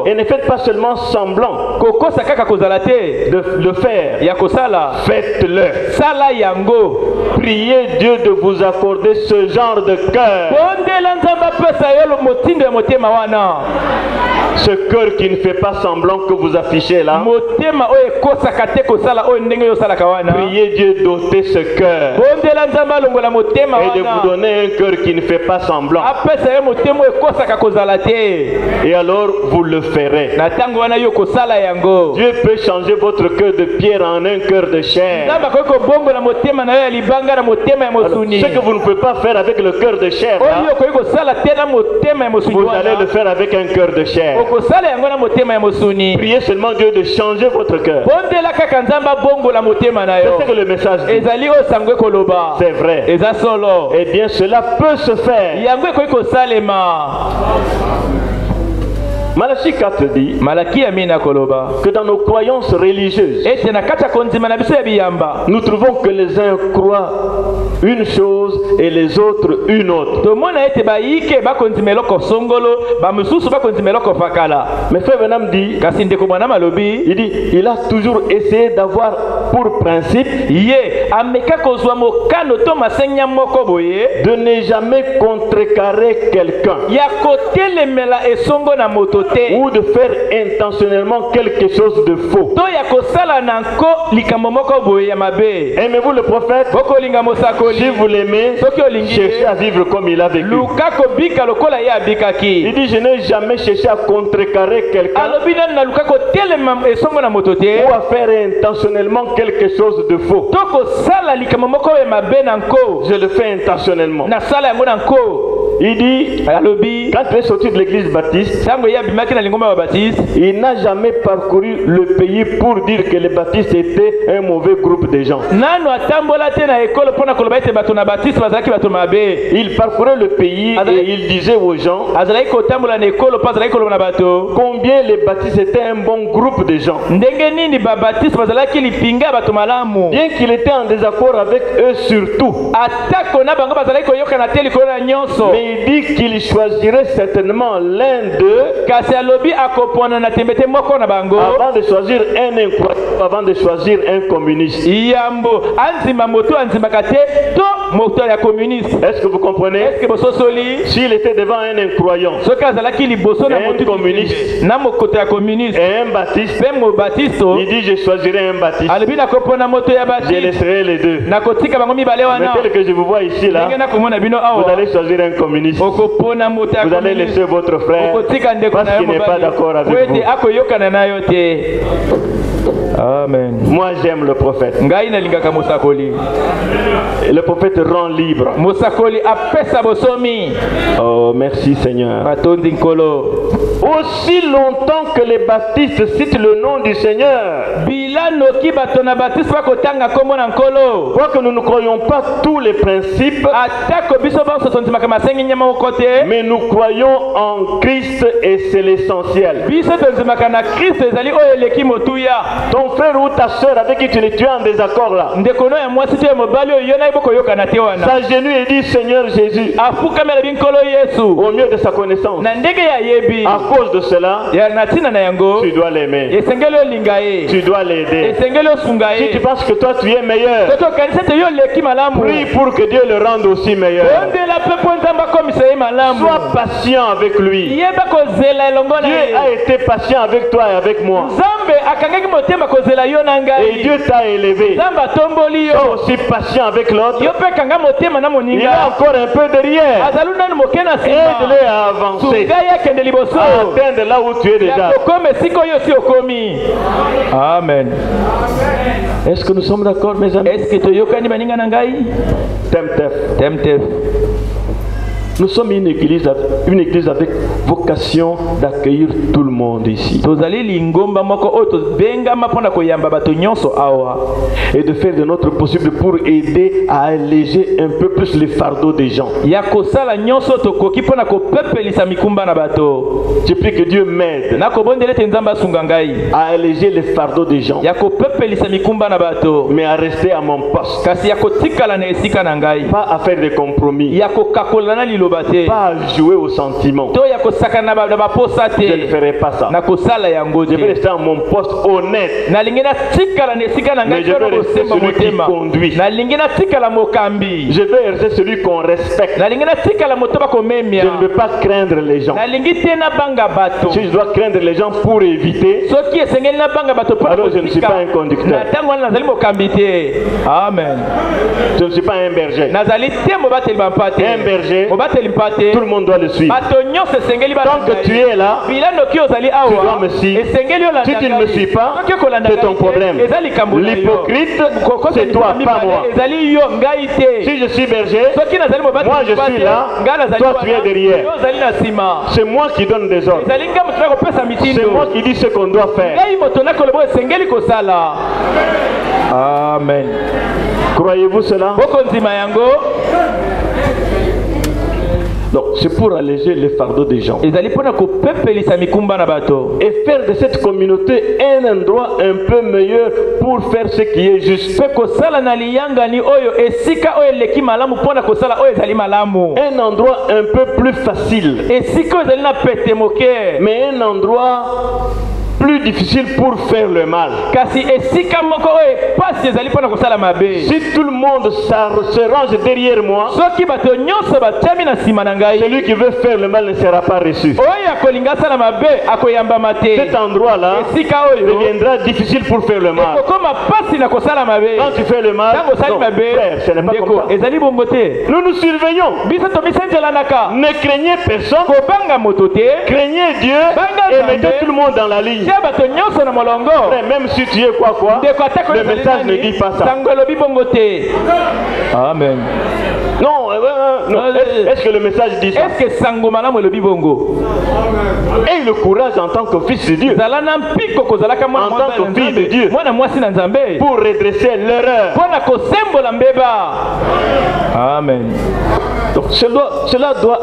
Et ne faites pas seulement semblant de le faire. Faites-le. Priez Dieu de vous accorder ce genre de cœur. Ce cœur qui ne fait pas semblant que vous affichez là. Priez Dieu d'ôter ce cœur et de vous donner un cœur qui ne fait pas semblant. Et alors vous le ferez. Dieu peut changer votre cœur de pierre en un cœur de chair. Alors, ce que vous ne pouvez pas faire avec le cœur de chair là, vous allez le faire avec un cœur de chair. Priez seulement Dieu de changer votre cœur. C'est ce que le message dit. C'est vrai. Eh bien cela peut se faire. Malachie 4 dit que dans nos croyances religieuses, nous trouvons que les uns croient une chose et les autres une autre. Mais Frère Branham dit, il a toujours essayé d'avoir pour principe de ne jamais contrecarrer quelqu'un ou de faire intentionnellement quelque chose de faux. Aimez-vous le prophète? Si vous l'aimez, cherchez à vivre comme il a vécu. Il dit, je n'ai jamais cherché à contrecarrer quelqu'un ou à faire intentionnellement quelque chose de faux. Je le fais intentionnellement. Il dit, quand il est sorti de l'église baptiste, il n'a jamais parcouru le pays pour dire que les baptistes étaient un mauvais groupe de gens. Il parcourait le pays et il disait aux gens combien les baptistes étaient un bon groupe de gens. Bien qu'il était en désaccord avec eux surtout. Mais il dit qu'il choisirait certainement l'un d'eux avant de choisir un incroyable, avant de choisir un communiste. moto ya communiste. Est-ce que vous comprenez? Est-ce que bososoli S'il était devant un incroyant, soki azalaki liboso na un moto communiste na mokoto ya communiste et un baptiste, pe mo baptisto il dit je choisirai un baptiste, alobi nakopona moto ya je baptiste laisserai les deux. nakotika bango mibale Mais wana tel que je vous vois ici là, ndenge nakomona bino vous awa allez choisir un communiste. okopona moto ya Vous allez communiste laisser votre frère okotika ndeko parce na yo qu'il n'est pas d'accord avec mobali vous. ete akoyokana na yo te. Amen. Moi j'aime le prophète. Ngai nalingaka mosakoli. Le prophète rend libre. Mosakoli apesa bosomi. Oh merci Seigneur. Batondi nkolo. Aussi longtemps que les baptistes citent le nom du Seigneur, bilano ki bato na baptiste bakotanga kombo na nkolo, quoique nous ne croyons pas tous les principes, atako biso banso tonzimaka masengi nyama kote, mais nous croyons en Christ et c'est l'essentiel. biso tonzimaka na Christ ezali oyo eleki motuya. Ton frère ou ta soeur avec qui tu es en désaccord là, ndekono ya mwasi te mobali oyo yo na iboko yokana te wana, s'agenouille et dit Seigneur Jésus, afukamela binkolo Yesu au mieux de sa connaissance. na ndenge ya yebi, À cause de cela, ya natina na yango tu dois l'aimer, esengeli olinga ye, tu dois l'aider. esengeli osunga Si tu ye. penses que toi tu es meilleur, Toto kanisa te yo leki malamu, prie pour que Dieu le rende aussi meilleur. ondela pepo nzamba komisa ye malamu, Sois patient avec lui. yeba kozela elongo na Dieu a ye. été patient avec toi et avec moi. Nzambe akangaki motema kozela yo na Et ngai, Dieu t'a élevé. nzambe atomboli Sois yo, aussi patient avec l'autre. yo mpe kanga motema na Il a moninga, encore un peu derrière. azalu nani moke na nsima, Aide-le à avancer, sungai akende liboso à atteindre là où tu es déjà. yakokoma esika oyo si okomi. Amen. Est-ce que nous sommes d'accord, mes amis? Eske toyokani baninga na ngai? Temtef. Temtef. Nous sommes une église avec vocation d'accueillir tout le monde ici Tozali lingomba moko oyo tobengama mpona koyamba bato nyonso awa, et de faire de notre possible pour aider à alléger un peu plus les fardeaux des gens. ya kosala nyonso tokoki mpona kopepelisa mikumba na bato. Je prie que Dieu m'aide Nakobondela ete nzambe asunga ngai à alléger les fardeaux des gens, ya kopepelisa mikumba na bato, mais à rester à mon poste, kasi ya kotikala na esika na ngai, pas à faire des compromis, ya kokakola na liloba te, pas à jouer aux sentiments. to ya kosakana na baposa Je ne te, ferai pas ça. na kosala yango Je vais te. rester à mon poste honnête. Nalingi natikala na esika na ngai Mais je mpona vais rester kosemba celui qui motema, conduit. nalingi natikala mokambi, Je vais rester celui qu'on respecte. nalingi natikala moto Je bakomemia, ne veux pas craindre les gens. nalingi te nabanga bato. Si je dois craindre les gens pour éviter, Soki esengeli nabanga bato mpona alors je ne suis pas un conducteur. na ntango wana nazali mokambi te. Amen. Je ne suis pas un berger. Nazali te mobateli bampa te, Un berger, mobateli mpa te, tout le monde doit le suivre. bato nyonso esengeli Tant que tu es là, bilanoki ozali tu dois awa me suivre. esengeli olanda Si tu ne me suis pas, soki okolanda c'est ton problème. eza likambo na yo. L'hypocrite, c'est toi, pas moi. ezali yo ngai te. Si je suis berger, soki nazali mobateli moi je mpa suis te, là, ngai nazali toi tu es wana, derrière. yo ozali na nsima. c'est moi qui donne des ordres. ezali ngai moto na kopesa C'est mitindo, moi qui dis ce qu'on doit faire. ngai moto nakoloba oyo esengeli kosala. Amen. Croyez-vous cela? Boko nzima yango Donc, c'est pour alléger les fardeaux des gens. ezali mpona kopepelisa mikumba na bato, Et faire de cette communauté un endroit un peu meilleur pour faire ce qui est juste. mpe kosala na liyangani oyo esika oyo eleki malamu mpona kosala oyo ezali malamu, Un endroit un peu plus facile, esika oyo ezali na pete moke, mais un endroit plus difficile pour faire le mal. kasi esika moko oyo pasi ezali mpona kosala mabe. Si tout le monde se range derrière moi, soki bato nyonso batiami na nsima na ngai, celui qui veut faire le mal ne sera pas reçu. oyo akolinga asala mabe akoyambama te. Cet endroit-là esika oyo deviendra difficile pour faire le mal. ekokoma pasi na kosala mabe. Quand tu fais le mal, ntango osali non, mabe, frère, ce n'est pas comme ndeko ça. ezali bongo te. Nous nous surveillons. biso tomisenzelanaka, Ne craignez personne, kobanga moto te, craignez Dieu Banga et Nzambe. mettez tout le monde dans la ligne. tia bato nyonso na molongo. Frère, même si tu es quoi, ndeko atako le message ne dit pas ça. sango elobi bongo te. Amen. Non, non. Est-ce que le message dit ça? Est-ce que sango malamu elobi bongo? Et le courage en tant que fils de Dieu zala na mpiko kozalaka mwana En tant mwasi que na fille de Dieu. Nzambe, mwana mwasi na Nzambe, pour redresser l'erreur. mpona kosembola mbeba. Amen. Donc cela doit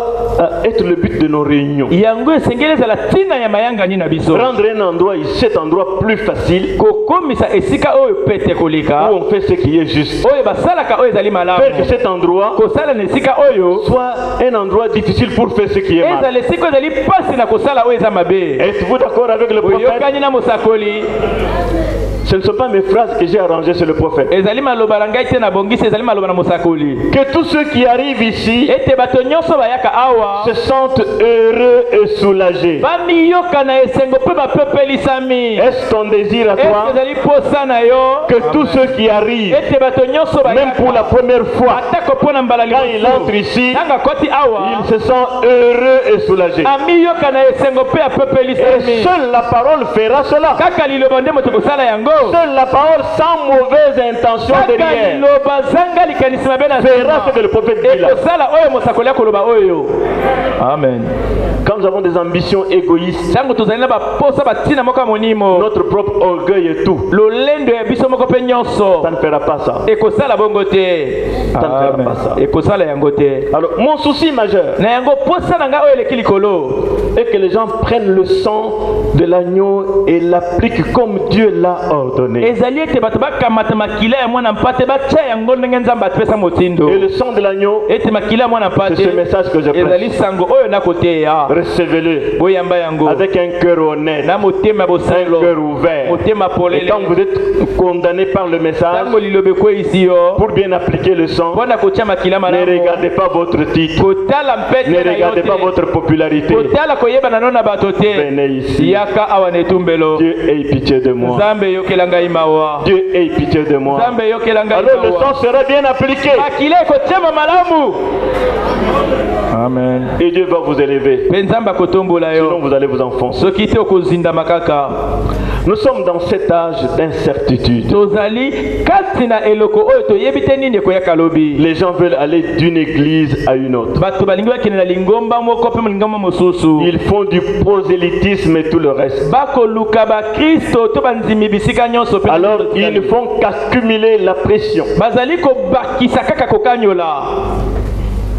être le but de nos réunions. yango esengeli ezala ntina ya mayangani na biso, Rendre un endroit, cet endroit plus facile, kokomisa esika oyo pete koleka, où on fait ce qui est juste. oyo basalaka oyo ezali malamu, Faire que cet endroit kosala na esika oyo soit un endroit difficile pour faire ce qui est mal. ezala esika oyo ezali pasi na kosala oyo eza mabe. Êtes-vous d'accord avec le prophète? oyokani na mosakoli, Ce ne sont pas mes phrases que j'ai arrangées sur le prophète. ezali maloba na ngai te na bongisi ezali maloba na mosakoli Que tous ceux qui arrivent ici ete bato nyonso bayaka awa se sentent heureux et soulagés. bamiyoka na esengo mpe bapepelisami. Est-ce ton désir à Est-ce toi ezali posa na yo que tous ceux qui arrivent, ete bato nyonso même pour la première fois, atako mpo na mbala quand il entre ici, nanga koti awa il se sent heureux et soulagé. amiyoka na esengo mpe Et apepelisami. seule la parole fera cela. kaka liloba nde moto kosala yango. Seule la parole sans mauvaise intention kaka derrière liloba zanga likanisi mabe na fera ce que le prophète dit là. ekosala oyo mosakoli akoloba oyo. Amen. Quand nous avons des ambitions égoïstes, ntango tozali na baposa batina moko ya monimo notre propre orgueil et tout, lolendo ya biso moko mpe nyonso ça ne fera pas ça. ekosala bongo te. Ça ne fera pas ça. ekosala yango te. Alors, mon souci majeur na yango posa na ngai oyo eleki likolo est que les gens prennent le sang de l'agneau et l'appliquent comme Dieu l'a ordonné. ezali ete bato bakamata makila ya mwana mpate batya yango ndenge nzambe atipesa motindo. Et le sang de l'agneau, ete makila ya mwana c'est mpate ce message que je ezali prêche. sango oyo nakoteya. Recevez-le boyamba yango avec un cœur honnête, na motema un bosalo cœur ouvert. motema Et polele. quand vous êtes condamné par le message, ntango liloba ekweyisi yo pour bien appliquer le sang, mpona kotya makila ne malamu regardez pas votre titre, kotala mpete ne na yo regardez pas te votre popularité. kotala koyebana no na bato te. Venez ici. yaka awa na etumbelo. Dieu ait pitié de moi. nzambe eyokela ngai mawa. Dieu ait pitié de moi. nzambe eyokela ngai Alors le mawa. sang sera bien appliqué. makila ekotiama malamu. Amen. Et Dieu va vous élever. mpe nzambe akotombola Sinon yo vous allez vous enfoncer. soki te okozindama kaka. Nous sommes dans cet âge d'incertitude. tozali kati na eloko oyo toyebi te nini ekoyaka lobi. Les gens veulent aller d'une église à une autre. bato balingi bakende na lingomba moko mpe lingomba mosusu. Ils font du prosélytisme et tout le reste. bakoluka bakristo to bandimi bisika nyonso mpe Alors ils ne font qu'accumuler la pression. bazali kobakisa kaka kokanyola.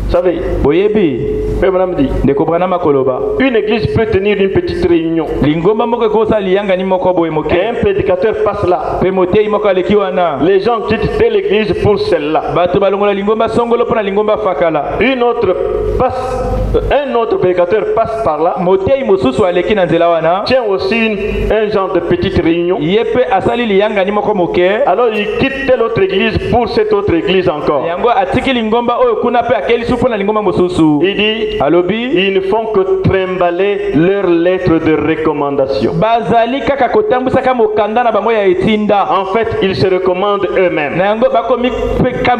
Vous savez, boyebi Père Madame dit, ndeko branama koloba une église peut tenir une petite réunion. lingomba moko ekosala liyangani moko boye Et moke un prédicateur passe là. mpe motei moko aleki wana. Les gens quittent telle église pour celle-là. bato balongola lingomba songolo mpo na lingomba fakala. Un autre prédicateur passe par là. motei mosusu aleki na nzela wana. Tient aussi un genre de petite réunion. ye mpe asali liyangani moko moke. Alors il quitte telle autre église pour cette autre église encore. yango atiki lingomba oyo kuna mpe akelisu mpo na lingomba mosusu. Il dit, alobi ils ne font que trimballer leurs lettres de recommandation. bazali kaka kotambwisaka mokanda na bango ya etinda. En fait, ils se recommandent eux-mêmes. na yango bakomi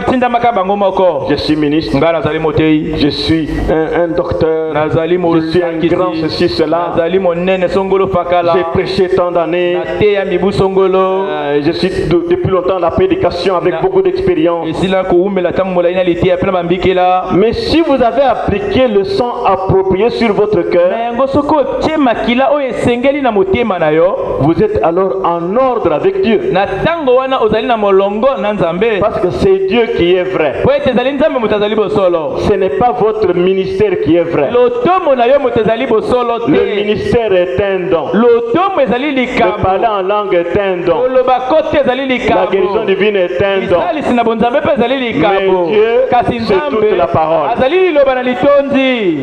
tindamaka bango moko. Je suis ministre, ngai nazali motei, je suis un docteur, nazali je suis un grand ceci, cela. nazali monene songolo fakala. J'ai prêché tant d'années. nateya mibu songolo. Je suis depuis longtemps la prédication avec beaucoup d'expérience. esila koumela ntango molai na liteya mpe na bambikela. Mais si vous avez appliqué le sang approprié sur votre na cœur, yango soki otie makila oyo esengeli na motema na yo, vous êtes alors en ordre avec Dieu. na ntango wana ozali na molongo na nzambe. Parce que c'est Dieu qui est vrai. po ete ezali nzambe moto azali bosolo. Ce n'est pas votre ministère qui est vrai. lotomo na yo moto ezali bosolo Le te. ministère est un don. lotomo ezali Le likambo. parler en langue est un don. koloba kote ezali La guérison likambo. divine est un don. lisalisi na bonzambe mpe ezali likambo. Mais Dieu, kasi c'est toute nzambe la parole. azali liloba na litondi.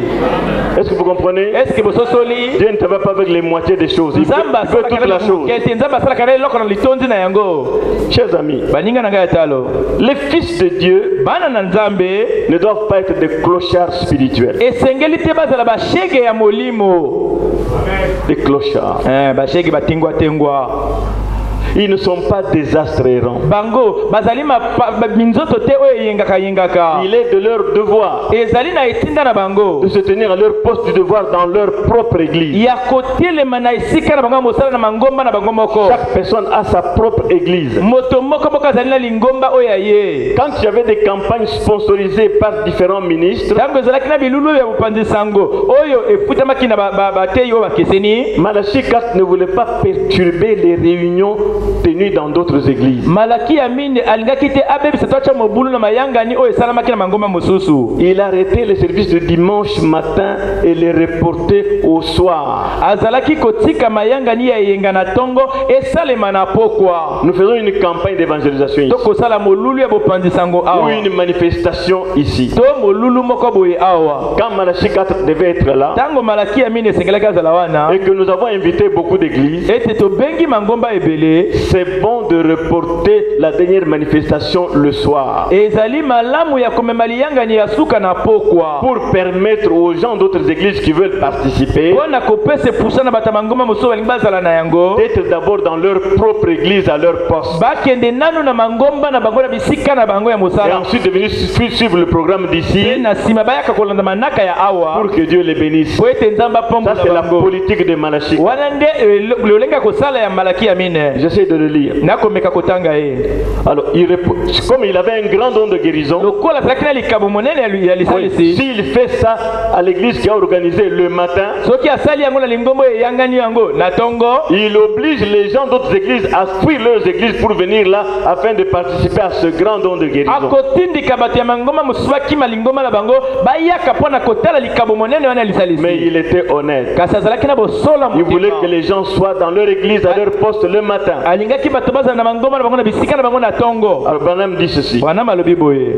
Est-ce que vous comprenez? eske bososoli. Dieu ne travaille pas avec les moitiés des choses. Il veut toute la chose. kete nzambe asalaka na eloko na litondi na yango. Chers amis, baninga na ngai ya talo, les fils de Dieu bana na nzambe ne doivent pas être des clochards spirituels. esengeli te bazala bashege ya molimo. Des clochards. bashege batingwa-tengwa. Ils ne sont pas des astres errants. bango bazali minzoto te oyo eyengaka. Il est de leur devoir ezali na etinda na bango de se tenir à leur poste du devoir dans leur propre église. ya kotelema na esika na bango ya mosala na mangomba na bango moko. Chaque personne a sa propre église. moto moko moko azali na lingomba oyo ya ye. Quand il y avait des campagnes sponsorisées par différents ministres, ntango ezalaki na bilulu ya bopanzi sango oyo efutamaki na bateyi oyo bakeseni. Malachie 4 ne voulait pas perturber les réunions tenues dans d'autres églises. malaki ya mine alingaki te abebisa to atya mobulu na mayangani oyo esalamaki na mangomba mosusu. Il arrêtait les services de dimanche matin et les reportait au soir. azalaki kotika mayangani ya eyenga na ntongo esalema na pokwa. Nous faisons une campagne d'évangélisation ici. to kosala molulu ya bopanzi sango Ou awa. une manifestation ici. to molulu moko boye awa. Quand Malachie 4 devait être là, ntango malaki ya mine esengelaki azala wana et que nous avons invité beaucoup d'églises, ete tobengi mangomba ebele, Et c'est bon de reporter la dernière manifestation le soir. ezali malamu ya komema liyangani ya suka na pokwa Pour permettre aux gens d'autres églises qui veulent participer mpona kopesa epusa na bato mangomba mosusu balingi bazala na yango d'être d'abord dans leur propre église à leur poste. bakende nano na mangomba na bango na bisika na bango ya Et mosala ensuite de venir suivre le programme d'ici pe na nsima bayaka kolanda manaka ya awa pour que Dieu les bénisse. po ete nzambe Ça apombola c'est la bango politique de Malachie. wana nde lolenge ya kosala ya malaki ya mine J'essaie de le lire. nakomeka kotanga ye Alors, comme il avait un grand don de guérison, lokola azalaki na likabo monene ya lisalisi s'il fait ça à l'église qui a organisé le matin, soki asali yango na lingombo eyangani yango na tongo il oblige les gens d'autres églises à fuir leurs églises pour venir là afin de participer à ce grand don de guérison. akotindika bato ya mangomba mosusu bakima lingomba na bango bayaka mpo na kotala likabo monene wana ya Mais lisalisi il était honnête. kasi azalaki na bosola Il voulait que motema les gens soient dans leur église à leur poste le matin. alingaki bato bazala na mangomba na bango na bisika na bango na tongo Alors Branham dit ceci. wana malobi boye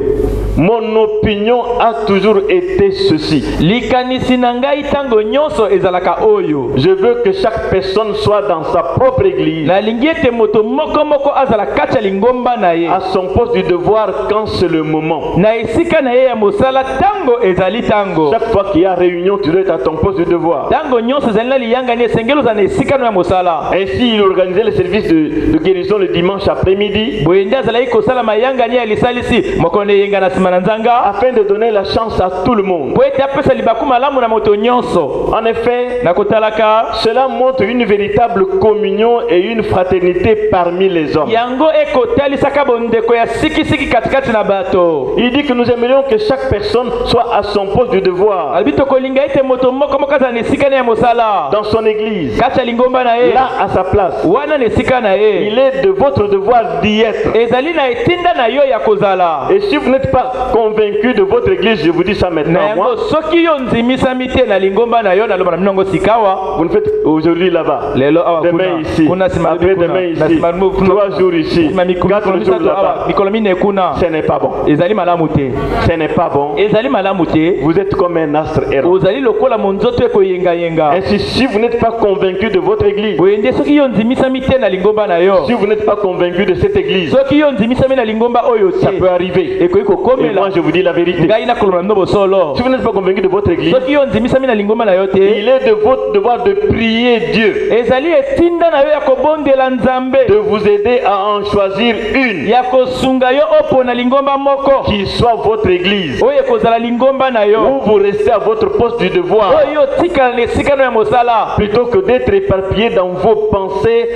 Mon opinion a toujours été ceci. likanisi na ngai ntango nyonso ezalaka oyo Je veux que chaque personne soit dans sa propre église, nalingi ete moto moko azala kati ya lingomba na ye à son poste du devoir quand c'est le moment. na esika na ye ya mosala ntango ezali ntango Chaque fois qu'il y a réunion, tu dois être à ton poste du devoir. ntango nyonso ezali na liyangani esengeli ozala na esika no ya mosala Ainsi, il organisait le service de guérison le dimanche après-midi boye nde azalaki kosala mayangani ya lisalisi mokolo eyenga na nsima na nzanga afin de donner la chance à tout le monde. po ete apesa libaku malamu na moto nyonso En effet, na kotalaka cela montre une véritable communion et une fraternité parmi les hommes. yango ekotalisaka bondeko ya sikisiki katikati na bato Il dit que nous aimerions que chaque personne soit à son poste du devoir, alobi tokolinga ete moto moko azala na esika na ya mosala dans son église, kati ya lingomba na ye là à sa place. wana na esika na ye Il est de votre devoir d'y être. ezali na etinda na yo ya kozala Et si vous n'êtes pas convaincu de votre église, je vous dis ça na maintenant, yango moi, soki yo nzimisami te na lingomba na yo naloba na minongo sikawa vous ne faites aujourd'hui là-bas, lelo awa demain ici, kuna nsima après demain ici, 3 jours ici, 4 jours là-bas. mikolo mine kuna Ce n'est pas bon. ezali malamu te Ce n'est pas bon. ezali malamu te Vous êtes comme un astre errant. ozali lokola monzoto ekoyengayenga Ainsi, si vous n'êtes pas convaincu de votre église, boye nde soki yo nzimisami te na lingomba na yo si vous n'êtes pas convaincu de cette église, soki yo nzimisami na lingomba oyo ça peut te arriver. ekoki Et moi, kokomela je vous dis la vérité. ngai nakoloba ndo bosolo Si vous n'êtes pas convaincu de votre église, soki yo nzimisami na lingomba na yo te il est de votre devoir de prier Dieu, ezali etinda na yo ya kobondela nzambe de vous aider à en choisir une ya kosunga yo opo na lingomba moko qui soit votre église, oyo ekozala lingomba na yo où vous restez à votre poste du devoir, oyo tikala na esika no ya mosala plutôt que d'être éparpillé dans vos pensées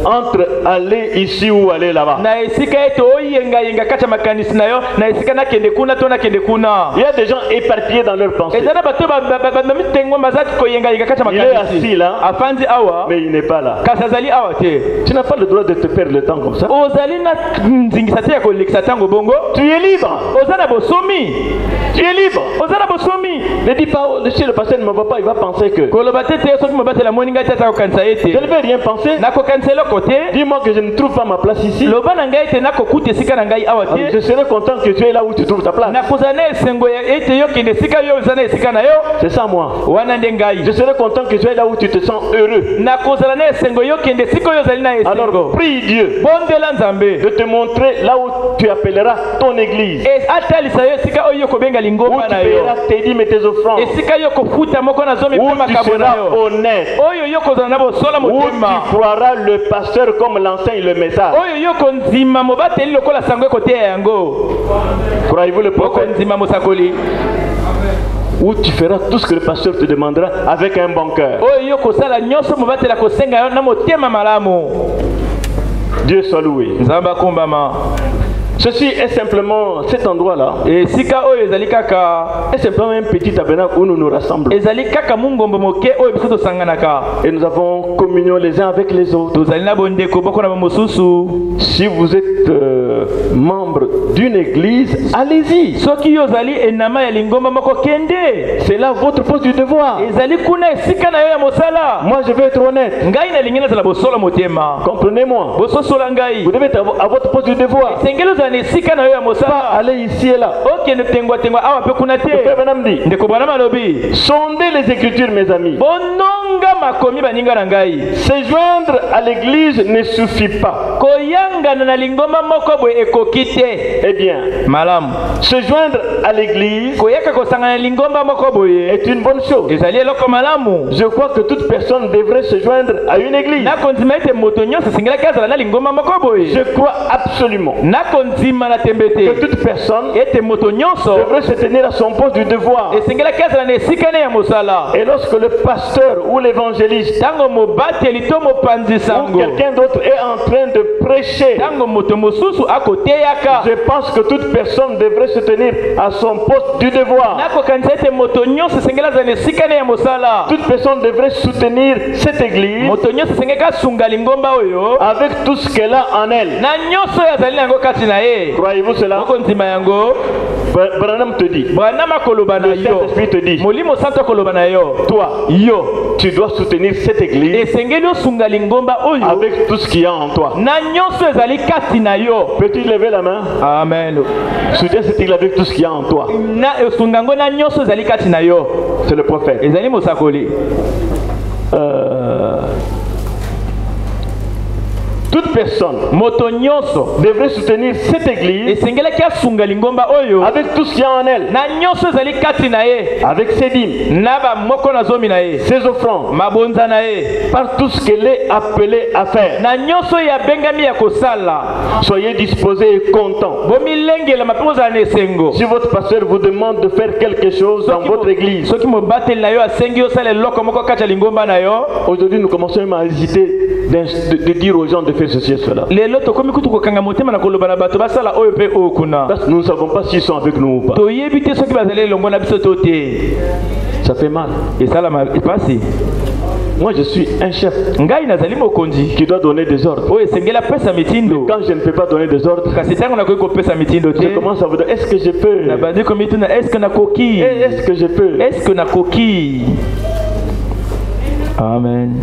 entre aller ici ou aller là-bas. na esika ete oyengayenga kati ya makanisi na yo na esika nakende kuna to nakende kuna Il y a des gens éparpillés dans leurs pensées. eza na bato bamitengo bazali koyengayenga kati ya Il est makanisi assis là, afandi awa mais il n'est pas là. kasi azali awa te Tu n'as pas le droit de te perdre le temps comme ça. ozali na nzingisa te ya kolekisa ntango bongo Tu es libre. oza na bosomi Tu es libre. oza na bosomi Ne dis pas, si le pasteur ne me voit pas, il va penser que. koloba te te soki mobatela moni ngai te ata kokanisa ye Je ne te vais rien penser. nakokanisa eloko te Dis-moi que je ne trouve pas ma place ici. loba na ngai ete nakokuta esika na ngai awa Je te serai content que tu es là où tu trouves ta place. nakozala na esengo ya ete yokende esika yo oza na esika na yo C'est ça moi. wana nde ngai Je serai content que tu es là où tu te sens heureux. nakozala na esengo yokende esika oyo ozali na Alors esengo prie Dieu bondela nzambe de te montrer là où tu appelleras ton église. atalisa yo esika oyo yokobenga Où lingomba tu na yo paieras tes dîmes et tes offrandes. esika yokofuta moko na zomi Où mpe tu makambo na seras yo honnête. oyo yokozala na bosola Où motema tu croiras le pasteur comme l'enseigne le message. oyo yokonzima mobateli lokola sango ekoteya yango Croyez-vous le prophète? okonzima mosakoli Où tu feras tout ce que le pasteur te demandera avec un bon cœur. oyo yokosala nyonso mobateli akosenga yo na motema malamu Dieu soit loué. nzambe akumbama Ceci est simplement cet endroit-là. esika oyo ezali kaka est simplement un petit tabernacle où nous nous rassemblons. ezali kaka mungombo moke oyo biso tosanganaka Et nous avons communion les uns avec les autres. tozali na bondeko boko na bamosusu Si vous êtes membre d'une église, allez-y. soki yo ozali enama ya lingomba moko kende C'est là votre poste du devoir. ezali kuna esika na yo ya mosala Moi, je vais être honnête. ngai nalingi nazala bosolo motema Comprenez-moi. bososola ngai Vous devez être à votre poste du devoir. esengeli ozala ozana esika na yo ya mosala. Pas aller ici et là. Okende tengwa tengwa awa pe kuna te. Le Père Branham dit, Ndeko Branham alobi. sondez les Écritures, mes amis. Bononga makomi baninga na ngai. Se joindre à l'église ne suffit pas. Koyangana na lingomba moko boye ekoki te. Eh bien, Malamu. se joindre à l'église Koyaka kosangana na lingomba moko boye est une bonne chose. ezali eloko malamu. Je crois que toute personne devrait se joindre à une église. Nakondima ete moto nyonso asengelaki azala na lingomba moko boye. Je crois absolument Nakondima na tembe te que toute personne ete moto nyonso devrait se tenir à son poste du devoir. esengelaki azala na esika ne ya mosala. Et lorsque le pasteur ou l'évangéliste Tango mobateli to mopanzi ou sango quelqu'un d'autre est en train de prêcher, tango moto mosusu akoteyaka je pense que toute personne devrait se tenir à son poste du devoir. nakokanisa ete moto nyonso esengeli azala na esika ne ya mosala. Toute personne devrait soutenir cette église Moto nyonso esengeli asunga lingomba oyo avec tout ce qu'elle a en elle. na nyonso oyo azali nango kati na ye. Croyez-vous cela? okondima yango Branham te dit, Branham akoloba na le yo Saint-Esprit te dit, molimo santo akoloba na yo toi, yo tu dois soutenir cette église esengeli osunga lingomba oyo avec tout ce qu'il y a en toi. na nyonso ezali kati na yo. Peux-tu lever la main? Amen. Soutiens cette église avec tout ce qu'il y a en toi. Na osunga ngo na nyonso ezali kati na yo. C'est le prophète. Ezali mosakoli. Toute personne Moto nyonso devrait soutenir cette église esengelaki asunga lingomba oyo avec tout ce qu'il y a en elle, na nyonso ezali kati na ye, avec ses dîmes, na bamoko na zomi na ye, ses offrandes, mabonza na ye, par tout ce qu'elle est appelée à faire. na nyonso ya bengami ya kosala. Soyez disposés et contents. Bomilengela mape ozala na esengo. Si votre pasteur vous demande de faire quelque chose dans votre église, soki mobateli na yo asengi osala eloko moko kati ya lingomba na yo, aujourd'hui nous commençons même à hésiter de dire aux gens de faire ceci et cela. lelo tokomi kutu kokanga motema na koloba na bato basala oyo pe oyo kuna. Parce que nous ne savons pas s'ils sont avec nous ou pas. Toyebi te soki bazali elongo na biso to te. Ça fait mal. Esalama epasi. Moi je suis un chef Ngai nazali mokonzi qui doit donner des ordres. oyo esengeli apesa mitindo. Quand je ne peux pas donner des ordres, Kasi ntango nakoki kopesa mitindo je te, commence à vous dire, est-ce que je peux? nabandi komituna eske nakoki, Est-ce que je peux? eske nakoki. Amen.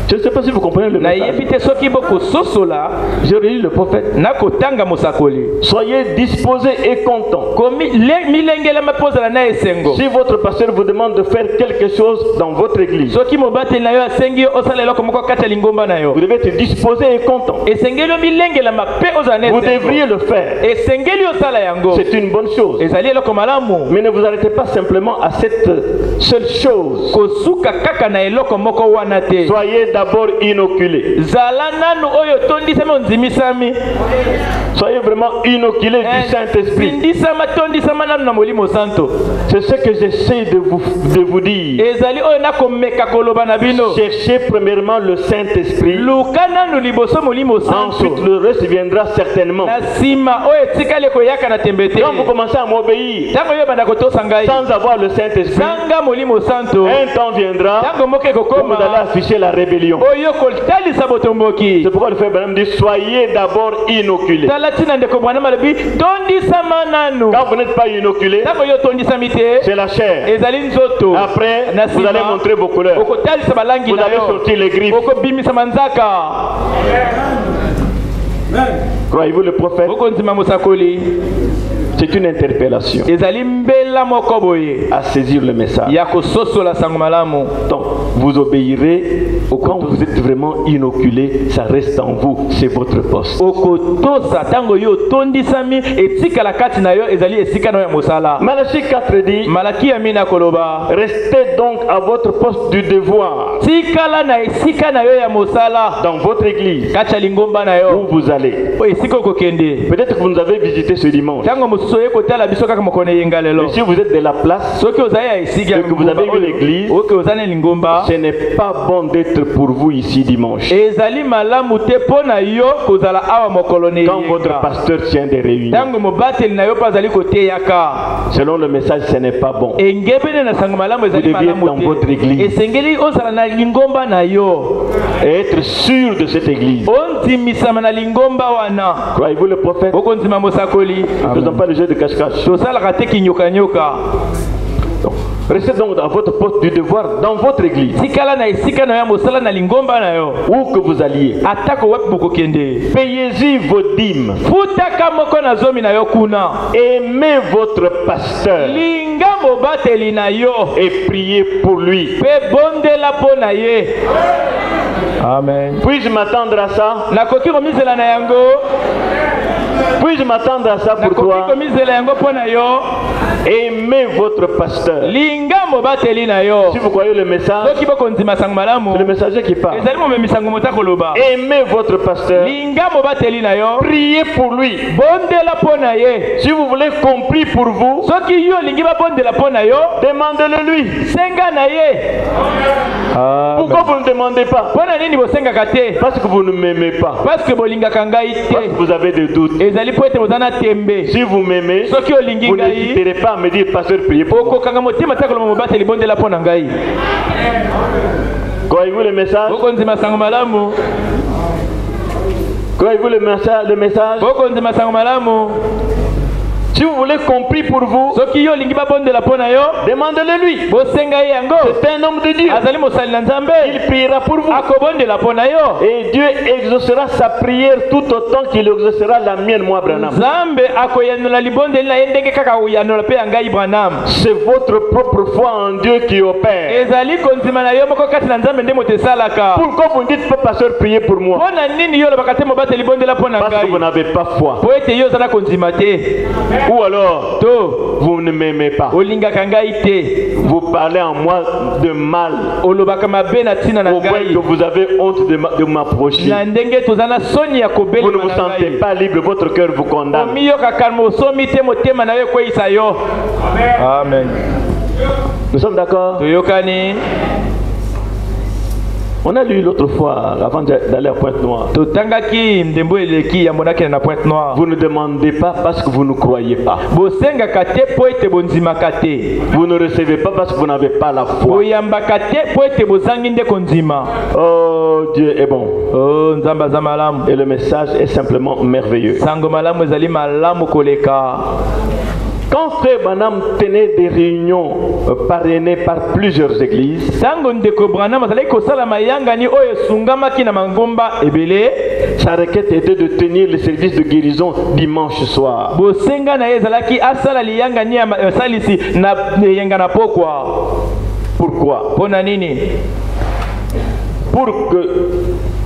Je ne sais pas si vous comprenez le Nayebi message. te soki bokososola Je relis le prophète. nakotanga mosakoli. Soyez disposés et contents. Komi milengela mapozala na esengo. Si votre pasteur vous demande de faire quelque chose dans votre église, Soki mobateli na yo asengi osala eloko moko kati ya lingomba na yo, vous devez être disposés et contents. esengeli milengela mape ozala na Vous esengo. devriez le faire. Esengeli osala yango. C'est une bonne chose. Ezali eloko malamu. Mais ne vous arrêtez pas simplement à cette seule chose. Kosuka kaka na eloko moko wana te. Soyez d'abord inoculés. Zala nanu oyo tondisami onzimisami. Soyez vraiment inoculés du Saint-Esprit. Sindisama tondisama nanu na molimo santo. C'est ce que j'essaie de vous dire. Ezali oyo nakomeka koloba na bino. Cherchez premièrement le Saint-Esprit. Luka nanu liboso molimo santo. Ensuite, le reste viendra certainement. Na sima oyo etikali koyaka na tembe te. Quand vous commencez à m'obéir Tango yo banda kotosa ngai. sans avoir le Saint-Esprit, Sanga molimo santo. un temps viendra Tango moke où vous allez kokoma. afficher la rébellion. Oyo kotalisa botomboki. C'est pourquoi le frère Branham dit soyez d'abord inoculés. Talatina ndeko mwana malobi tondisama nanu. Quand vous n'êtes pas inoculés, Tango yo tondisami te. c'est la chair. Ezali nzoto. Après, Na vous sima, allez montrer vos couleurs. okotalisa balangi Vous na allez yo. sortir les griffes. Okobimisa manzaka. Croyez-vous le prophète? Okondima mosakoli. C'est une interpellation Ezali mbela moko boye. à saisir le message. Ya kososola sango malamu. Donc, vous obéirez quand vous êtes vraiment inoculé, ça reste en vous, c'est votre poste. Okotosa tango yo tondisami etikala kati na yo ezali esika na yo ya mosala. Malachie 4 dit, Malaki ya mina koloba. restez donc à votre poste du devoir Tikala na esika na yo ya mosala. dans votre église Kati ya lingomba na où yo. vous allez. O esika okokende. Peut-être que vous nous avez visité ce dimanche. Tango mosusu ye kotala biso kaka mokone yenga lelo. Mais si vous êtes de la place, Soki ozali ya esika ya et que vous avez vu l'église, oke ozali lingomba. ce n'est pas bon d'être pour vous ici dimanche. Ezali malamu te pona yo kozala awa mokolo ne Quand votre yenga. pasteur tient des réunions, Tango mobateli na yo pa azali koteyaka. selon le message, ce n'est pas bon. Engebene na sango malamu ezali Vous deviez être dans malamu votre te. église. Esengeli ozala na lingomba na yo. Et être sûr de cette église. Onzimisama na lingomba wana. Croyez-vous le prophète? Okonzima mosakoli. Ne faisons pas le jeu de cache-cache. Tosalaka te kinyoka-nyoka. Donc, Restez donc à votre poste du devoir dans votre église. Tikala na esika na yo mosala na lingomba na yo. Où que vous alliez. Atako wapi bokokende. Payez-y vos dîmes. Futaka moko na zomi na yo kuna. Aimez votre pasteur. Linga mobateli na yo. Et priez pour lui. Pe bondela po na ye. Amen. Puis-je m'attendre à ça? Nakoki komizela na yango. Puis-je m'attendre à ça pour toi? Nakoki komizela yango po na yo. Aimez votre pasteur. Linga mobateli na yo. Si vous croyez le message, Soki bokonzima sango malamu. c'est le messager qui parle. Ezali mo misango motako loba. Aimez votre pasteur. Linga mobateli na yo. Priez pour lui. Bondela po na ye. Si vous voulez compris pour vous, Soki yo lingi ba bondela po na yo. demandez-le lui. Senga na ye. Pourquoi vous ne demandez pas? Pona nini bosenga kate? Parce que vous ne m'aimez pas. Parce que bolinga kangai Parce que te. vous avez des doutes. Ezali po ete bozana tembe. Si vous m'aimez, Soki olingi vous ngai. n'hésiterez pas à me dire, pasteur, priez pour moi. Oko kanga motima takolo mobateli bondela po na ngai. Croyez-vous le message? Oko nzima sango malamu. Croyez-vous le message? Oko nzima sango malamu. Si vous voulez compris pour vous, Soki yo lingi ba bondela po na yo. demandez-le lui. Bosenga ye yango. C'est un homme de Dieu. Azali mosali na Nzambe. Il priera pour vous. Akobondela po na yo. Et Dieu exaucera sa prière tout autant qu'il exaucera la mienne, moi, Branham. Nzambe akoyanola libondeli na ye ndenge kaka oyanola pe ya ngai Branham. C'est votre propre foi en Dieu qui opère. Ezali konzima na yo moko kati na Nzambe nde motesalaka. Pourquoi vous ne dites pas, pasteur, priez pour moi? Pona nini yo lobaka te mobateli bondela po na Parce que ngai. vous n'avez pas foi. Po ete yo ozala konzima te. Ou alors, To vous ne m'aimez pas. olingaka ngai te. Vous parlez en moi de mal. Olobaka mabe na ntina na Au point ngai. que vous avez honte de m'approcher. Na ndenge tozana soni ya Vous ne kobelema vous na sentez ngai. pas libre, votre cœur vous condamne. Omiyokaka mosomi te motema na yo ekweyisa yo. Amen. Nous sommes d'accord? Toyokani. On a lu l'autre fois, avant d'aller à Pointe-Noire. Totangaki ndembo eleki ya monaki na Pointe-Noire. Vous ne demandez pas parce que vous ne croyez pas. Bosengaka te po ete bonzimaka te. Vous ne recevez pas parce que vous n'avez pas la foi. Boyambaka te po ete bozangi nde konzima. Oh, Dieu est bon. Oh, Nzambe aza malamu. Et le message est simplement merveilleux. Sango malamu ezali malamu koleka. Quand Frère Branham tenait des réunions parrainées par plusieurs églises, Tango ndeko Branham azali kosala mayangani oyo sungamaki na mangomba ebele. sa requête était de tenir le service de guérison dimanche soir. Bosenga na ye ezalaki asala liyangani ya salisi na yenga na pokwa. Pourquoi? Pona nini?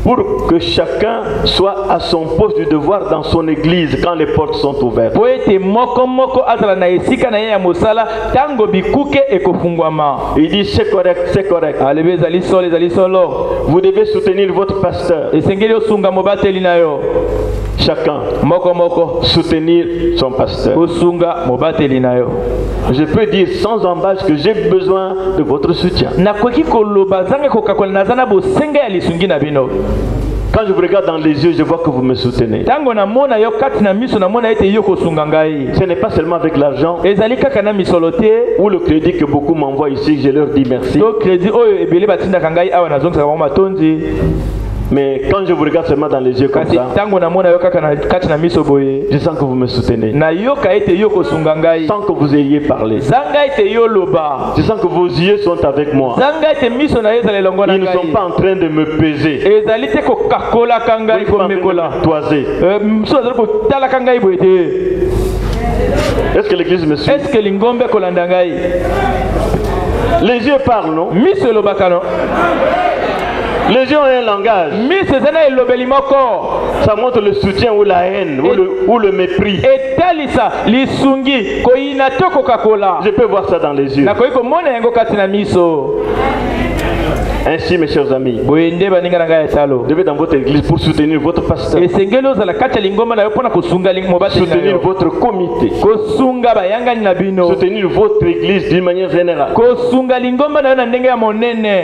Pour que chacun soit à son poste du devoir dans son église quand les portes sont ouvertes. Po ete moko moko azala na esika na ye ya mosala tango bikuke ekofungwama. Il dit c'est correct, c'est correct. Alebe ezali solo. Vous devez soutenir votre pasteur. Esengeli osunga mobateli na yo. Chacun Moko moko soutenir son pasteur. osunga mobateli na yo. Je peux dire sans embâche que j'ai besoin de votre soutien. Nakoki koloba zanga kokakola nazana bosenga ya lisungi na bino. Quand je vous regarde dans les yeux, je vois que vous me soutenez. Tango na mona yo kati na miso na mona ete yo kosunga ngai. Ce n'est pas seulement avec l'argent Ezali kaka na misolo te. ou le crédit que beaucoup m'envoient ici, je leur dis merci. To crédit oyo ebele batindaka ngai awa nazongisa bango matondi. Mais quand je vous regarde seulement dans les yeux comme Kasi ça, tango na mona yo kaka na kati na miso boye. je sens que vous me soutenez. Na yoka ete yo kosunga ngai. Sans que vous ayez parlé. Zanga ete yo loba. Je sens que vos yeux sont avec moi. Zanga ete miso na yo ezali longo na Ils ne sont ngai. pas en train de me peser. Ezali te kokakola kanga Ils sont pas en train de komekola. me toiser. Miso ezali kotala kanga boye te. Est-ce que l'église me suit? Est-ce que lingombe kolanda ngai? Les yeux parlent, non? Miso elobaka no. Les yeux ont un langage. Miso ezana elobeli moko. Ça montre le soutien ou la haine ou le mépris. Etalisa lisungi koyina to kokakola. Je peux voir ça dans les yeux. Nakoki komona yango kati na miso. Ainsi, mes chers amis, Boye nde baninga na ngai etalo. vous devez dans votre église pour soutenir votre pasteur, Esengeli ozala kati ya lingomba na yo mpona kosunga mobateli na soutenir yo. votre comité, Kosunga bayangani na bino. soutenir votre église d'une manière générale. Kosunga lingomba na yo na ndenge ya monene.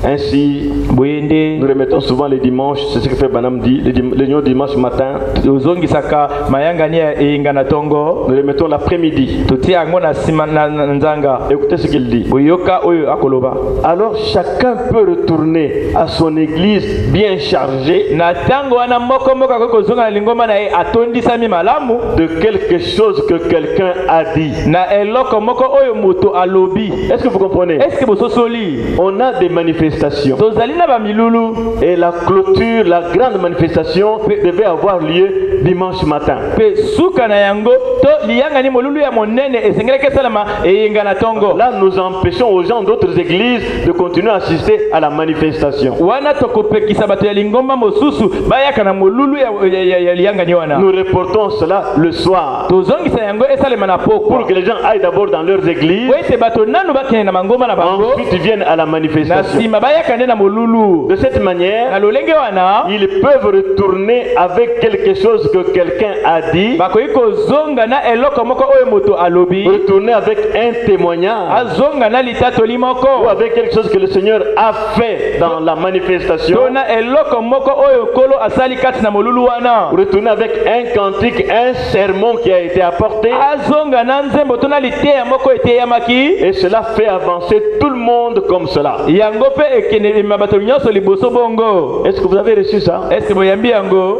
Ainsi, boyende nous remettons souvent les dimanches, c'est ce que fait Banam dit, les dimanche matin. ozongisaka mayangani eyinga na tongo Nous remettons l'après-midi. totia yango na sima na nzanga Écoutez ce qu'il dit. boyoka oyo akoloba Alors chacun peut retourner à son église bien chargée na tango wana moko moko akoki kozonga na lingomba na ye atondisami malamu de quelque chose que quelqu'un a dit. na eloko moko oyo moto alobi. Est-ce que vous comprenez? Est-ce que bososoli On a des manifestations. tozali na bamilulu Et la clôture, la grande manifestation devait avoir lieu dimanche matin. pe suka na yango to liyangani molulu ya monene esengelaki esalama eyinga na tongo. Là, nous empêchons aux gens d'autres églises de continuer à assister à la manifestation. wana tokopekisa bato ya lingomba mosusu bayaka na molulu ya liyangani wana. Nous reportons cela le soir tozongisa yango esalema na pour poko que les gens aillent d'abord dans leurs églises, po ete bato nanu bakende na mangomba na bango ensuite ils viennent à la na manifestation. nsima bayaka nde na molulu. De cette na manière, lolenge wana ils peuvent retourner avec quelque chose que quelqu'un a dit, bakoki kozonga na eloko moko oyo moto alobi, retourner avec un témoignage azonga na litatoli ou moko avec quelque chose que le Seigneur a fait dans la manifestation, to na eloko moko oyo nkolo asali kati na molulu wana, retourner avec un cantique, un sermon qui a été apporté, azonga na nzembo to na liteya moko eteyamaki, et cela fait avancer tout le monde comme cela. yango mpe ekendema bato nyonso liboso bongo. Est-ce que vous avez reçu ça? Est-ce boyambi yango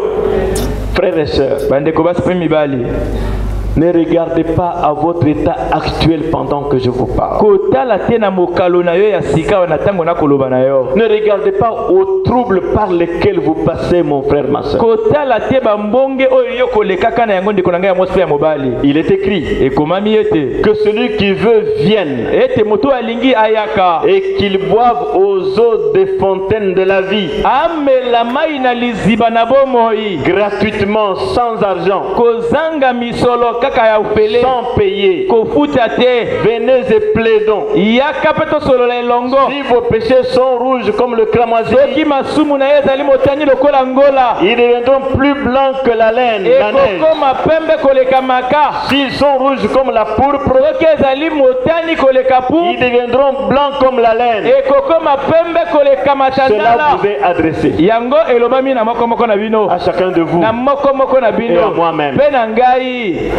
Frères et sœurs, bandeko basi mpe mibali? ne regardez pas à votre état actuel pendant que je vous parle. kotala te na mokalo na yo ya sika wana ntango nakoloba na yo. Ne regardez pas aux troubles par lesquels vous passez, mon frère, ma soeur. kotala te bambonge oyo yo kolekaka na yango ndeko na ngai ya mwasi mpe ya mobali. Il est écrit ekomami ete que celui qui veut vienne ete moto alingi ayaka et qu'il boive aux eaux des fontaines de la vie amela mai na liziba na bomoi gratuitement, sans argent, kozanga misolo kaka ya upele sans payer. kofuta te. Venez et plaidons. yaka mpe tosolola elongo. Si vos péchés sont rouges comme le cramoisi, soki masumu na ye ezali motani lokola ngola, ils deviendront plus blancs que la laine, la neige. ekokoma pembe koleka maka. S'ils sont rouges comme la pourpre, soki ezali motani koleka pu, ils deviendront blancs comme la laine. ekokoma pembe koleka Cela matandala. vous est adressé yango elobami na moko moko na bino, à chacun de vous na moko moko na et à bino moi-même. mpe na ngai.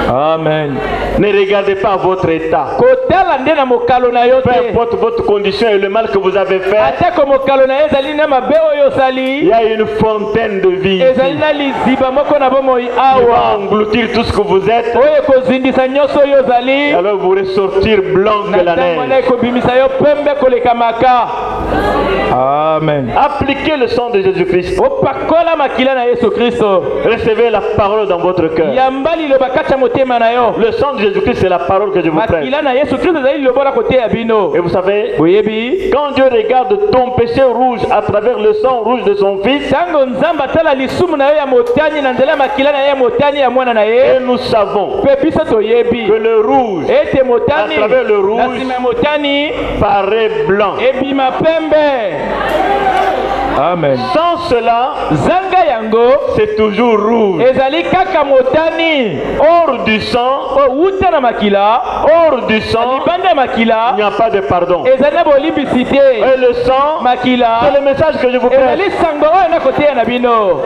Amen. Ne regardez pas votre état. kotala nde na mokalo na yo Peu te. importe votre condition et le mal que vous avez fait, atako mokalo na yo ezali na mabe oyo il osali, y a une fontaine de vie ezali ici na liziba moko na bomoi qui va awa engloutir tout ce que vous êtes. oyo ekozindisa nyonso oyo ozali, Et alors vous ressortir blanc que na la ntango wana neige. ekobimisa yo pembe koleka maka. Amen. Appliquez le sang de Jésus-Christ. opakola makila na yesu kristo, Recevez la parole dans votre cœur. yamba liloba kati ya motema na yo. Le sang de Jésus-Christ, c'est la parole que je vous prête. makila na yesu kristo ezali liloba na koteya bino. Et vous savez, boyebi quand Dieu regarde ton péché rouge à travers le sang rouge de son Fils, ntango nzambe atala lisumu na yo ya motani na nzela ya makila na ye ya motani ya mwana na et ye, nous savons mpe biso toyebi que le rouge ete motani à travers le rouge na nsima ya motani paraît blanc. ebima pembe. Amen. Sans cela, zanga yango c'est toujours rouge. ezali kaka motani. Hors du sang, outa na makila, hors du sang, libanda ya il makila n'y a pas de pardon. ezali na bolimbisi te. Et le sang, makila c'est le message que je vous prête. ezali sango oyo nakoteya na bino.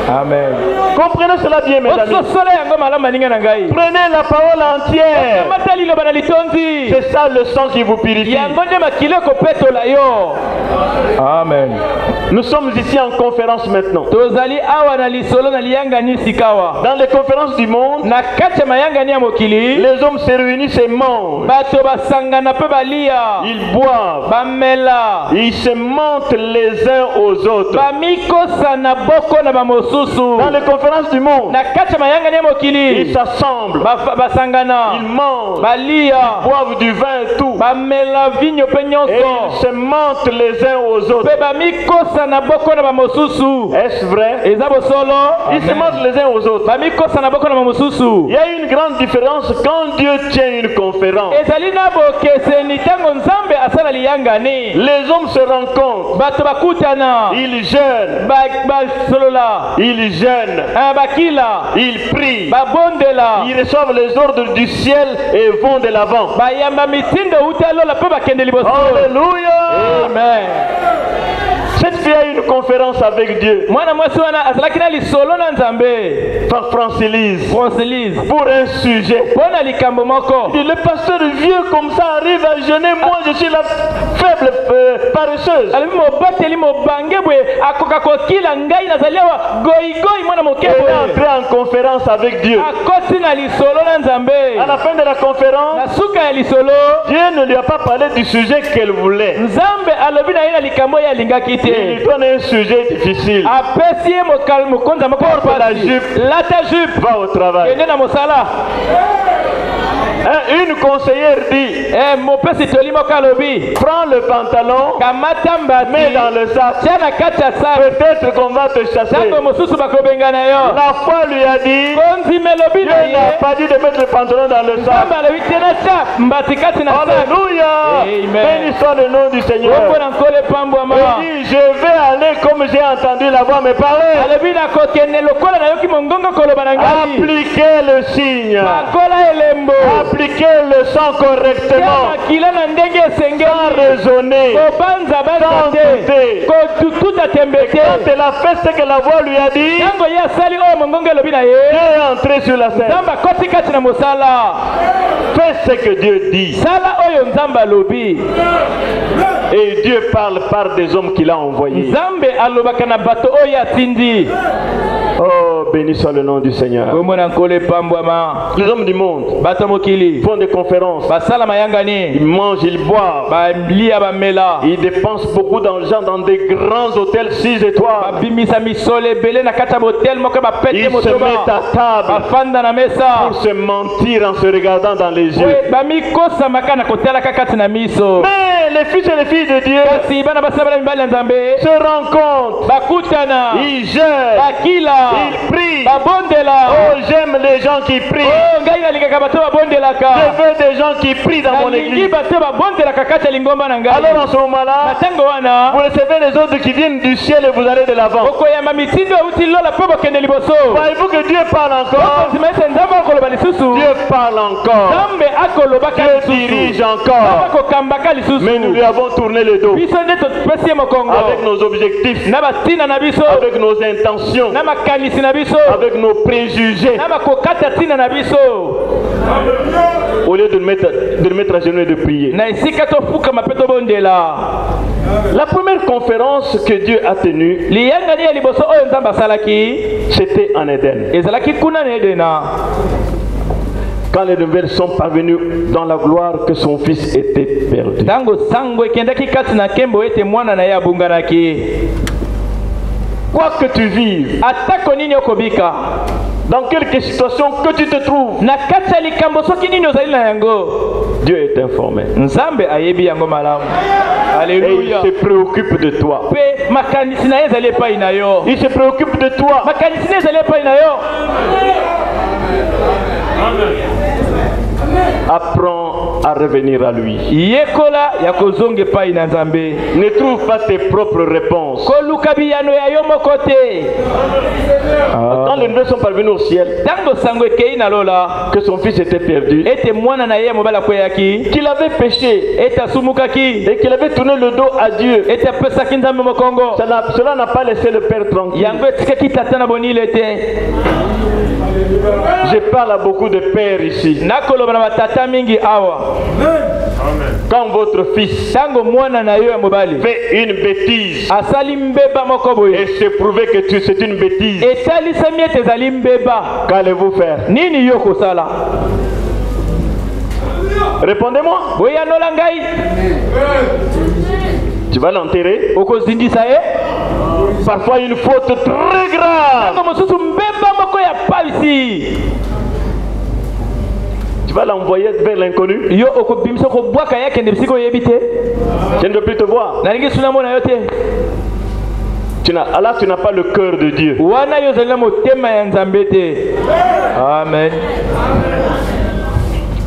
Amen. Comprenez cela bien, mes amis. ososola yango malamu baninga na ngai. Prenez la parole entière. kamata liloba na litonzi. C'est ça le sang qui vous purifie. yango nde makila ekopetola yo. Amen. Nous sommes ici en conférence maintenant. tozali awa na lisolo na liyangani sikawa. Dans les conférences du monde, na kati ya mayangani ya mokili, les hommes se réunissent et mangent. bato basangana mpe balia, Ils boivent. bamela, Ils se mentent les uns aux autres. bamikosana boko na bamosusu. Dans les conférences du monde, na kati ya mayangani ya ils mokili, s'assemblent. basangana, Ils mangent. balia, Boivent du vin et tout. bamela vinyo mpe Et nyonso, ils se mentent les uns aux autres. mpe bamikosa na boko na bamosusu. Est-ce vrai? Ezabo solo. Ils se mentent les uns aux autres. Bamikosa na boko na bamosusu. Il y a une grande différence quand Dieu tient une conférence. Ezali na bokeseni tango nzambe asala liyangani. Les hommes se rencontrent. Bato bakutana. Ils jeûnent. Basolola. Ils jeûnent. Bakila. Ils prient. Babondela. Ils reçoivent les ordres du ciel et vont de l'avant. Bayamba mitindo utalola pe bakende liboso. Alléluia. Amen. Cette fille a une conférence avec Dieu. Mwana mwasi wana azalaki na lisolo na nzambe. Par Francilise. Pour un sujet. Pona likambo moko. Le pasteur vieux comme ça arrive à jeûner. Moi je suis la faible paresseuse. Ali mobateli mobange bwe akoka kokila ngai nazaliwa goigoi mwana mokebo. Elle est entrée en conférence avec Dieu. Akoti na lisolo na nzambe. À la fin de la conférence, na suka ya lisolo, Dieu ne lui a pas parlé du sujet qu'elle voulait. Nzambe alobi na ina likambo ya lingaki te. Il lui donne un sujet difficile. Apesi mo konza moko porte la jupe. Lata jupe. Va au travail. Kende na mosala. Une conseillère dit, prends le pantalon, mets dans le sac, peut-être qu'on va te chasser. La foi lui a dit, Dieu n'a pas dit de mettre le pantalon dans le sac. Alléluia. Béni soit le nom du Seigneur. Il dit, je vais aller comme j'ai entendu la voix me parler. Appliquez le signe. Appliquez le sang correctement, sans raisonner, sans douter. Quand elle a fait ce que la voix lui a dit, Dieu est entré sur la scène. Fais ce que Dieu dit. Et Dieu parle par des hommes qu'il a envoyés. Oh, béni soit le nom du Seigneur. Les hommes du monde font des conférences. Ils mangent, ils boivent. Ils dépensent beaucoup d'argent dans des grands hôtels 6 étoiles. Ils se mettent à table pour se mentir en se regardant dans les yeux. Mais les fils et les filles de Dieu se rencontrent. Ils jeûnent. Ils prient. Oh, j'aime les gens qui prient. Je veux des gens qui prient dans mon église. Alors en ce moment-là, vous recevez les ordres qui viennent du ciel et vous allez de l'avant. Voyez-vous que Dieu parle encore. Dieu parle encore. Dieu dirige encore. Mais nous lui avons tourné le dos. Avec nos objectifs. Avec nos intentions. Avec nos préjugés. Au lieu de le mettre à genoux et de prier. La première conférence que Dieu a tenue, c'était en Éden. Quand les nouvelles sont parvenues dans la gloire que son fils était perdu. Quoi que tu vives, dans quelque situation que tu te trouves, Dieu est informé. Alléluia. Et il se préoccupe de toi. Il se préoccupe de toi. Apprends à revenir à lui. Ne trouve pas tes propres réponses. Quand les nouvelles sont parvenues au ciel, que son fils était perdu, qu'il avait péché et qu'il avait tourné le dos à Dieu, cela n'a pas laissé le Père tranquille. Je parle à beaucoup de pères ici. Quand votre fils fait une bêtise et c'est prouvé que c'est une bêtise, qu'allez-vous faire? Répondez-moi. Tu vas l'enterrer? Parfois une faute très grave. Tu vas l'envoyer vers l'inconnu. Je ne veux plus te voir. Là, tu n'as pas le cœur de Dieu. Wana yo zali na motema ya Nzambe te. Amen.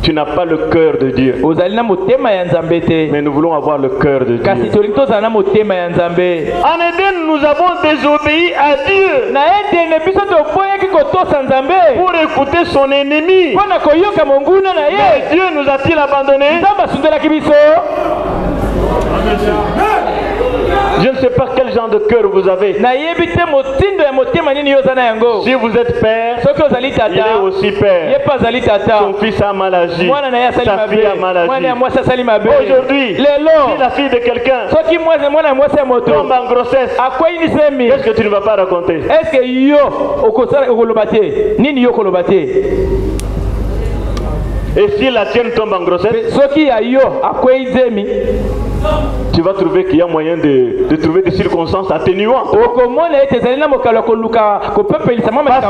Tu n'as pas le cœur de Dieu. Ozali na motema ya Nzambe te. Mais nous voulons avoir le cœur de Dieu. Kasi tolingi tozala na motema ya Nzambe. En Éden, nous avons désobéi à Dieu. Na Edene biso toboyaki kotosa Nzambe. Pour écouter son ennemi. Mpona koyoka monguna na ye. Mais Dieu nous a-t-il abandonnés? Nzambe asundelaki biso. Je ne sais pas quel genre de cœur vous avez. Si vous êtes père, il est aussi père. Son fils a mal agi, sa fille a mal agi. Aujourd'hui, si la fille de quelqu'un tombe en grossesse, qu'est-ce que tu ne vas pas raconter? Et si la tienne tombe en grossesse, tu vas trouver qu'il y a moyen de trouver des circonstances atténuantes. Parce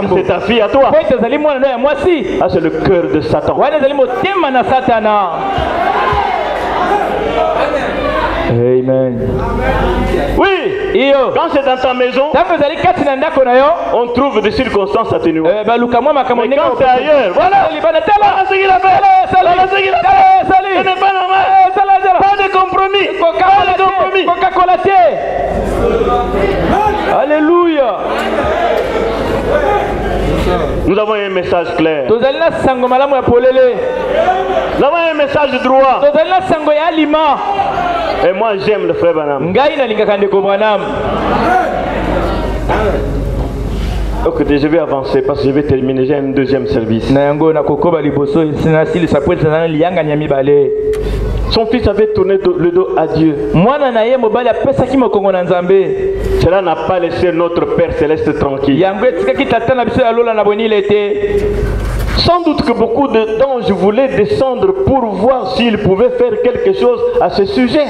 que c'est ta fille à toi. Ah, c'est le cœur de Satan. Amen. Oui. Quand c'est dans ta maison, on trouve des circonstances atténuantes. Mais quand c'est ailleurs, voilà. Voilà ce qu'il a fait. Voilà ce qu'il a fait. Ce n'est pas normal. Pas de compromis. Pas de compromis. Alléluia. Nous avons un message clair. Nous avons un message droit. Et moi j'aime le frère Branham. Écoutez, je vais avancer parce que je vais terminer. J'ai un deuxième service. Son fils avait tourné le dos à Dieu. Cela n'a pas laissé notre Père Céleste tranquille. Sans doute que beaucoup d'anges voulaient descendre pour voir s'ils pouvaient faire quelque chose à ce sujet.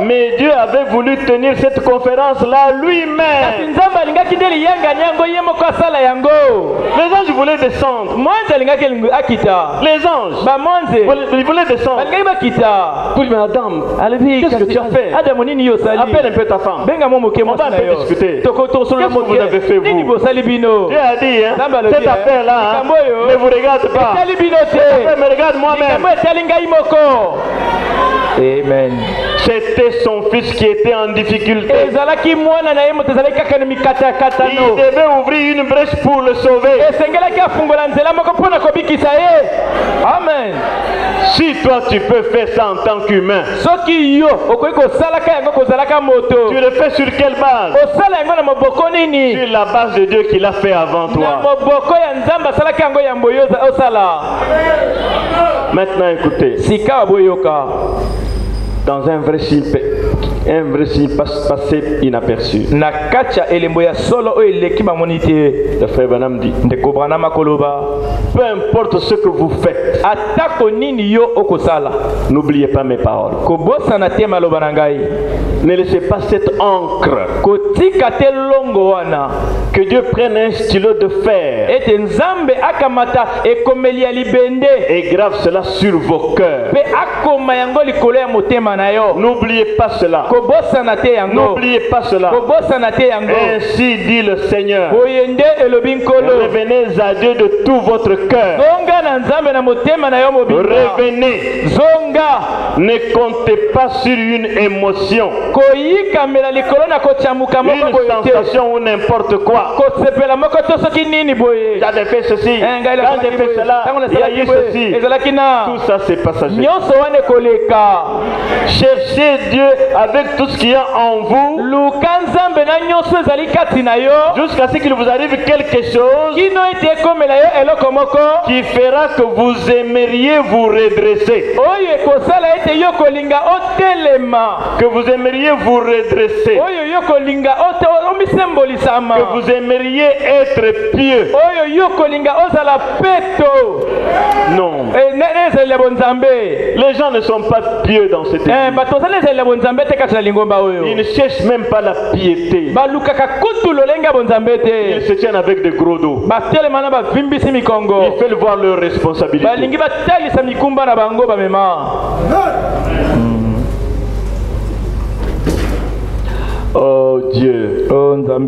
Mais Dieu avait voulu tenir cette conférence-là lui-même. Les anges voulaient descendre. Les anges, ils voulaient descendre. Pour lui, madame, qu'est-ce que tu as fait? Appelle un peu ta femme. On va un peu discuter. Qu'est-ce que vous avez fait, vous? Dieu a dit, hein, cette affaire-là, ne vous regarde pas. Cette affaire me regarde moi-même. Amen. C'était son fils qui était en difficulté. Il devait ouvrir une brèche pour le sauver. Amen. Si toi tu peux faire ça en tant qu'humain, tu le fais sur quelle base? Sur la base de Dieu qui l'a fait avant toi. Maintenant écoutez. Dans un vrai signe passé inaperçu. Le frère Branham dit, peu importe ce que vous faites, n'oubliez pas mes paroles. Ne laissez pas cette encre. Que Dieu prenne un stylo de fer et grave cela sur vos cœurs. N'oubliez pas cela. N'oubliez pas cela. Ainsi dit le Seigneur. Revenez à Dieu de tout votre cœur. Revenez. Ne comptez pas sur une émotion, une sensation ou n'importe quoi. J'avais fait ceci, j'ai fait cela, il y a eu ceci. Tout ça c'est passager. Cherchez Dieu avec tout ce qu'il y a en vous, jusqu'à ce qu'il vous arrive quelque chose qui fera que vous aimeriez vous redresser. Que vous aimeriez vous redresser. Que vous aimeriez être pieux. Non. Les gens ne sont pas pieux dans cette église. Ils ne cherchent même pas la piété. Ils se tiennent avec des gros dos. Ils veulent voir leurs responsabilités. Dieu. Oh Nzambe.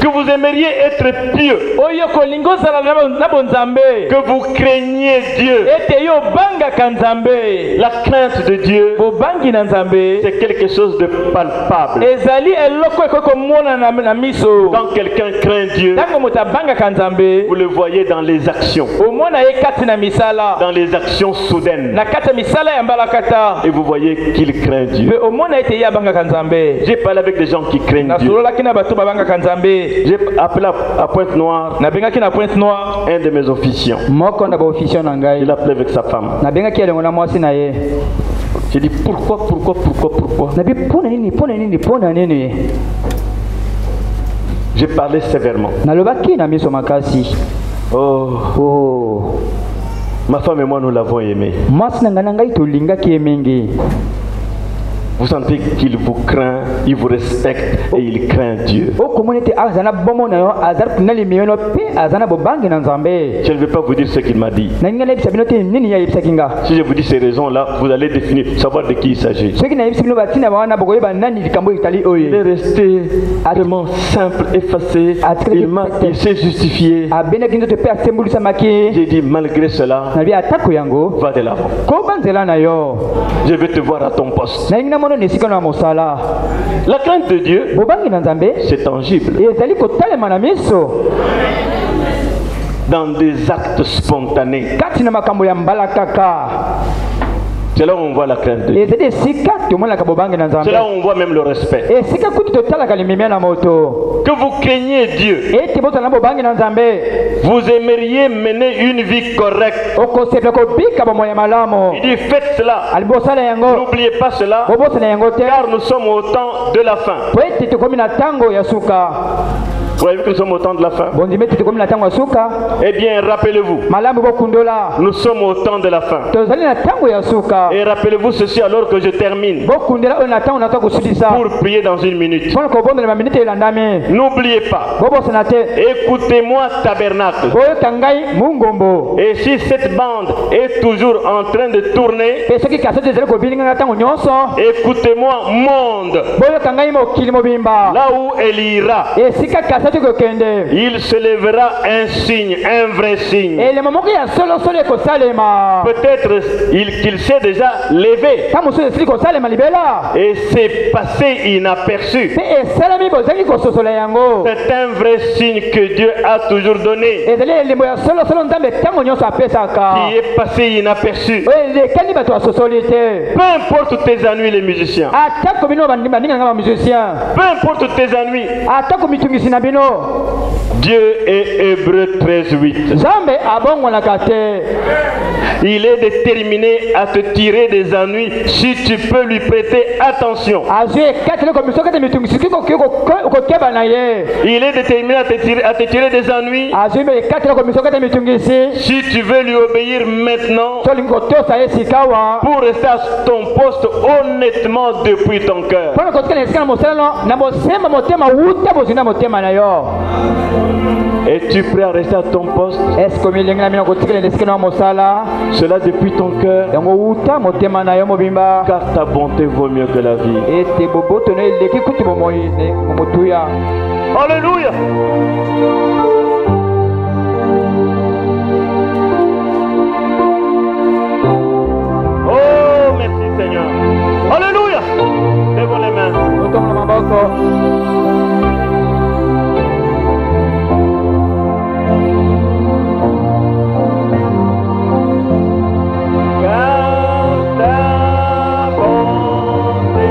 Que vous aimeriez être pieux. Oyo kolingo sala na bonzambe. Que vous craigniez Dieu. Ete yo banga kanzambe. La crainte de Dieu, Bo bangi na Nzambe. c'est quelque chose de palpable. Ezali eloko ekoko mona na miso. Quand quelqu'un craint Dieu, Tango mota banga kanzambe. vous le voyez dans les actions. Omona ye kati na misala. Dans les actions soudaines. Na kata misala ya mbalakata. Et vous voyez qu'il craint Dieu. Mais omona ete ya banga kanzambe. J'ai parlé avec des gens qui craignent Na Dieu. solola kina batu babanga kanzambe. J'ai appelé à Pointe-Noire Na benga kina Pointe-Noire. un de mes officiants. moko na baofficier na ngai Il appelait avec sa femme. nabengaki elengo na mwasi na ye J'ai dit pourquoi nabi mpona nini J'ai parlé sévèrement. nalobaki na miso makasi Oh, ma femme et moi nous l'avons aimé. mwasi na ngai na ngai tolingaki ye mingi. Vous sentez qu'il vous craint, il vous respecte et il craint Dieu. okomona ete azana bomo na yo azali kuna limio no mpe azana bobangi na nzambe. Je ne vais pas vous dire ce qu'il m'a dit. nalingi nayebisa bino te nini ye ayebisaki nga. Si je vous dis ces raisons-là, vous allez définir, savoir de qui il s'agit. soki nayebisi bino batina bawana bokoyeba nani likambo etali Il est oyo. resté vraiment simple, effacé. Il s'est justifié. abendaki nzoto mpe asembulisamaki. J'ai dit malgré cela, nabi atako yango va de l'avant. koba nzela na yo. Je vais te voir à ton poste. nalingi namono na esika na mosala. La crainte de Dieu, bobangi na nzambe c'est tangible. ezali kotalema na miso Dans des actes spontanés. kati na makambo ya mbala kaka. C'est là où on voit la crainte de Dieu. ezali esika tomonaka bobangi na C'est là nzambe. où on voit même le respect. esika kutu totalaka limemia na moto. Que vous craignez Dieu. ete bozala na bobangi na nzambe. Vous aimeriez mener une vie correcte. okosepela kobika bomoi ya malamu. Il dit faites cela. alibosala yango N'oubliez pas cela, bobosana yango te car nous sommes au temps de la fin. po ete tokomi na ntango ya suka. Vous avez vu que nous sommes au temps de la fin? bondima ete tokomi na ntango ya suka. Eh bien, rappelez-vous, malamu bokundola nous sommes au temps de la fin. tozali na ntango ya suka. Et rappelez-vous ceci alors que je termine bokundela oyo na ntango naza kosilisa pour prier dans une minute. mpona kobondela baminite elandami. N'oubliez pas, bobosana te écoutez-moi tabernacle. boyoka ngai mungombo. Et si cette bande est toujours en train de tourner, mpe soki kasete ezali kobilinganga ntango nyonso écoutez-moi monde. boyoka ngai mokili mobimba. Là où elle ira, esika kasete kokende il se lèvera un signe, un vrai signe. elemo moko ya solosolo ekosalema. Peut-être qu'il s'est déjà levé ntango mosusu esili kosalema libela et c'est passé inaperçu. mpe esalami bozangi kososola yango. C'est un vrai signe que Dieu a toujours donné, ezali elembo ya solosolo nzambe ntango nyonso apesaka qui est passé inaperçu. oyo elekani bato basosoli te. Peu importe tes ennuis, les musiciens. atako bino bandinganga bamusicien. Peu importe tes ennuis. atako mitungisi na bino Dieu est Hébreu 13:8. nzambe abongwanaka te. Il est déterminé à te tirer des ennuis si tu peux lui prêter attention. azwi ekateli komiso kati mitungisi kokeba na ye. Il est déterminé à te tirer des ennuis azwi ekateli komiso kati mitungisi si tu veux lui obéir maintenant tolingi kotosa ye sikawa pour rester à ton poste honnêtement depuis ton cœur. mpona kotika na esika na mosala no na bosemba motema wuta bozwi na motema na yo. Es-tu prêt à rester à ton poste? eske omilingi na bino kotikela na esika na mosala Cela depuis ton cœur, yango wuta motema na yo mobimba. car ta bonté vaut mieux que la vie. ete boboto no eleki kuti bomoi motuya. Alléluia. Oh, merci Seigneur. Alléluia. Lèvons les mains. totongola maboko. Car ta bonté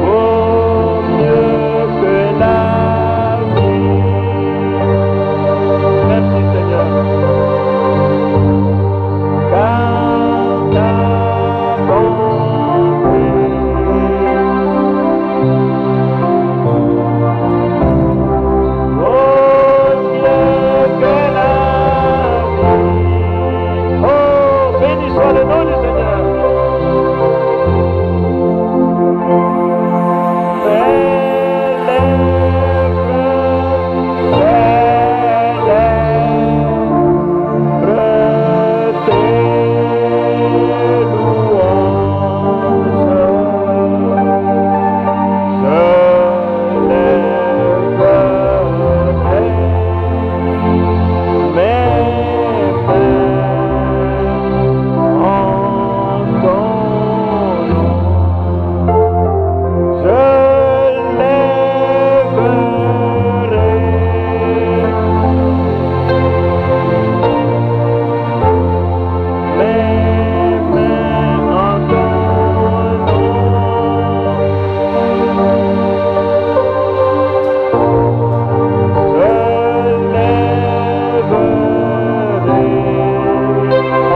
vaut mieux que la vie. Merci Seigneur. Car ta bonté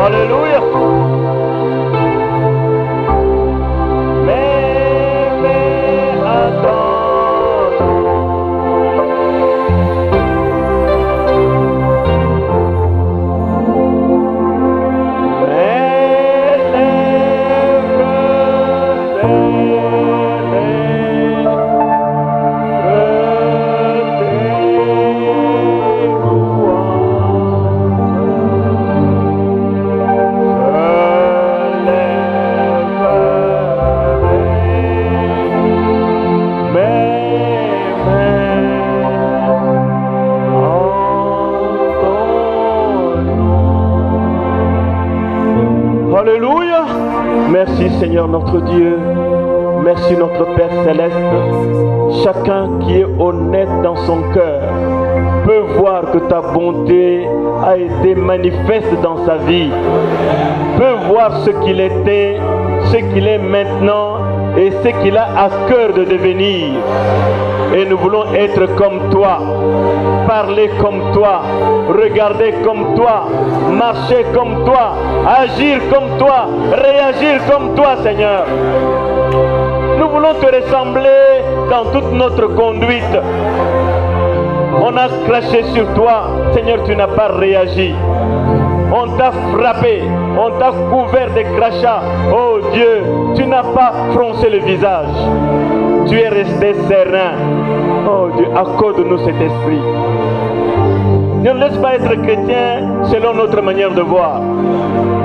Alléluia. Mais attends. Alléluia. Merci Seigneur notre Dieu. Merci notre Père Céleste. Chacun qui est honnête dans son cœur peut voir que ta bonté a été manifeste dans sa vie. Peut voir ce qu'il était, ce qu'il est maintenant et ce qu'il a à cœur de devenir. Et nous voulons être comme toi, parler comme toi, regarder comme toi, marcher comme toi, agir comme toi, réagir comme toi, Seigneur. Nous voulons te ressembler dans toute notre conduite. On a craché sur toi, Seigneur, tu n'as pas réagi. On t'a frappé, on t'a couvert de crachats. Oh Dieu, tu n'as pas froncé le visage. Tu es resté serein. Oh Dieu, accorde-nous cet esprit. Ne laisse pas être chrétien selon notre manière de voir.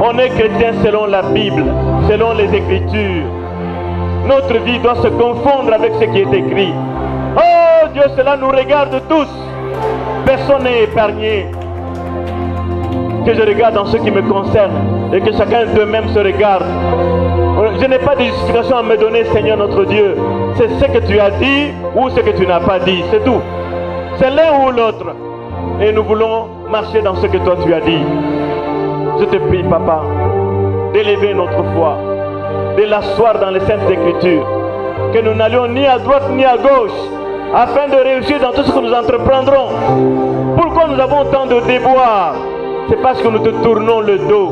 On est chrétien selon la Bible, selon les Écritures. Notre vie doit se confondre avec ce qui est écrit. Oh Dieu, cela nous regarde tous. Personne n'est épargné. Que je regarde dans ce qui me concerne et que chacun d'eux-mêmes se regarde. Je n'ai pas de justification à me donner, Seigneur notre Dieu. C'est ce que tu as dit ou ce que tu n'as pas dit, c'est tout. C'est l'un ou l'autre. Et nous voulons marcher dans ce que toi tu as dit. Je te prie, Papa, d'élever notre foi, de l'asseoir dans les Saintes Écritures, que nous n'allions ni à droite ni à gauche, afin de réussir dans tout ce que nous entreprendrons. Pourquoi nous avons tant de déboires? C'est parce que nous te tournons le dos.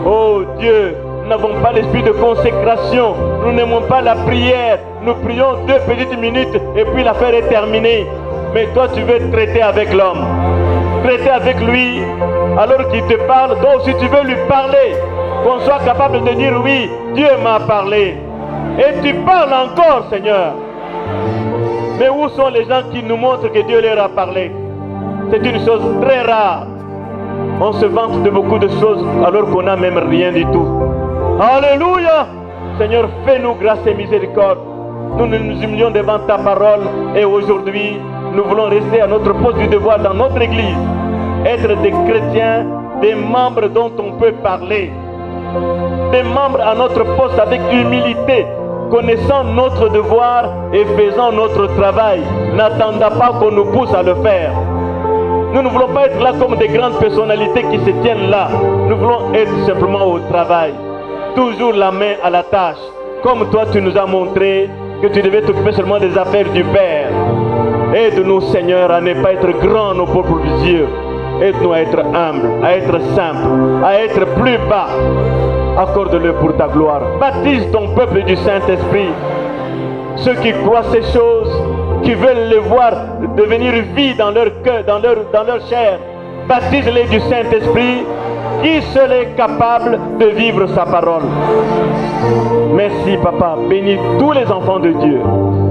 Oh Dieu, nous n'avons pas l'esprit de consécration. Nous n'aimons pas la prière. Nous prions 2 petites minutes et puis l'affaire est terminée. Mais toi, tu veux traiter avec l'homme. Traiter avec lui alors qu'il te parle. Toi aussi, tu veux lui parler. Qu'on soit capable de dire oui, Dieu m'a parlé. Et tu parles encore, Seigneur. Mais où sont les gens qui nous montrent que Dieu leur a parlé? C'est une chose très rare. On se vante de beaucoup de choses alors qu'on n'a même rien du tout. Alléluia. Seigneur, fais-nous grâce et miséricorde. Nous nous humilions devant ta parole et aujourd'hui, nous voulons rester à notre poste du devoir dans notre église. Être des chrétiens, des membres dont on peut parler. Des membres à notre poste avec humilité, connaissant notre devoir et faisant notre travail. N'attendant pas qu'on nous pousse à le faire. Nous ne voulons pas être là comme des grandes personnalités qui se tiennent là. Nous voulons être simplement au travail. Toujours la main à la tâche. Comme toi tu nous as montré que tu devais t'occuper seulement des affaires du Père. Aide-nous, Seigneur, à ne pas être grands nos propres yeux. Aide-nous à être humbles, à être simples, à être plus bas. Accorde-le pour ta gloire. Baptise ton peuple du Saint-Esprit. Ceux qui croient ces choses, qui veulent les voir devenir vie dans leur cœur, dans leur chair, baptise-les du Saint-Esprit, qui seul est capable de vivre sa parole. Merci, Papa. Bénis tous les enfants de Dieu.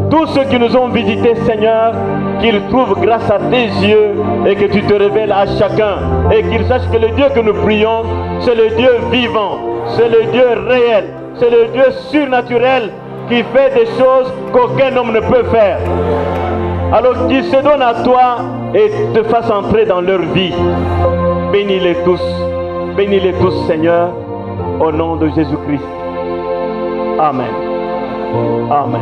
Tous ceux qui nous ont visités, Seigneur, qu'ils trouvent grâce à tes yeux et que tu te révèles à chacun. Et qu'ils sachent que le Dieu que nous prions, c'est le Dieu vivant, c'est le Dieu réel, c'est le Dieu surnaturel qui fait des choses qu'aucun homme ne peut faire. Alors qu'ils se donnent à toi et te fassent entrer dans leur vie. Bénis-les tous. Bénis-les tous, Seigneur, au nom de Jésus-Christ. Amen. Amen.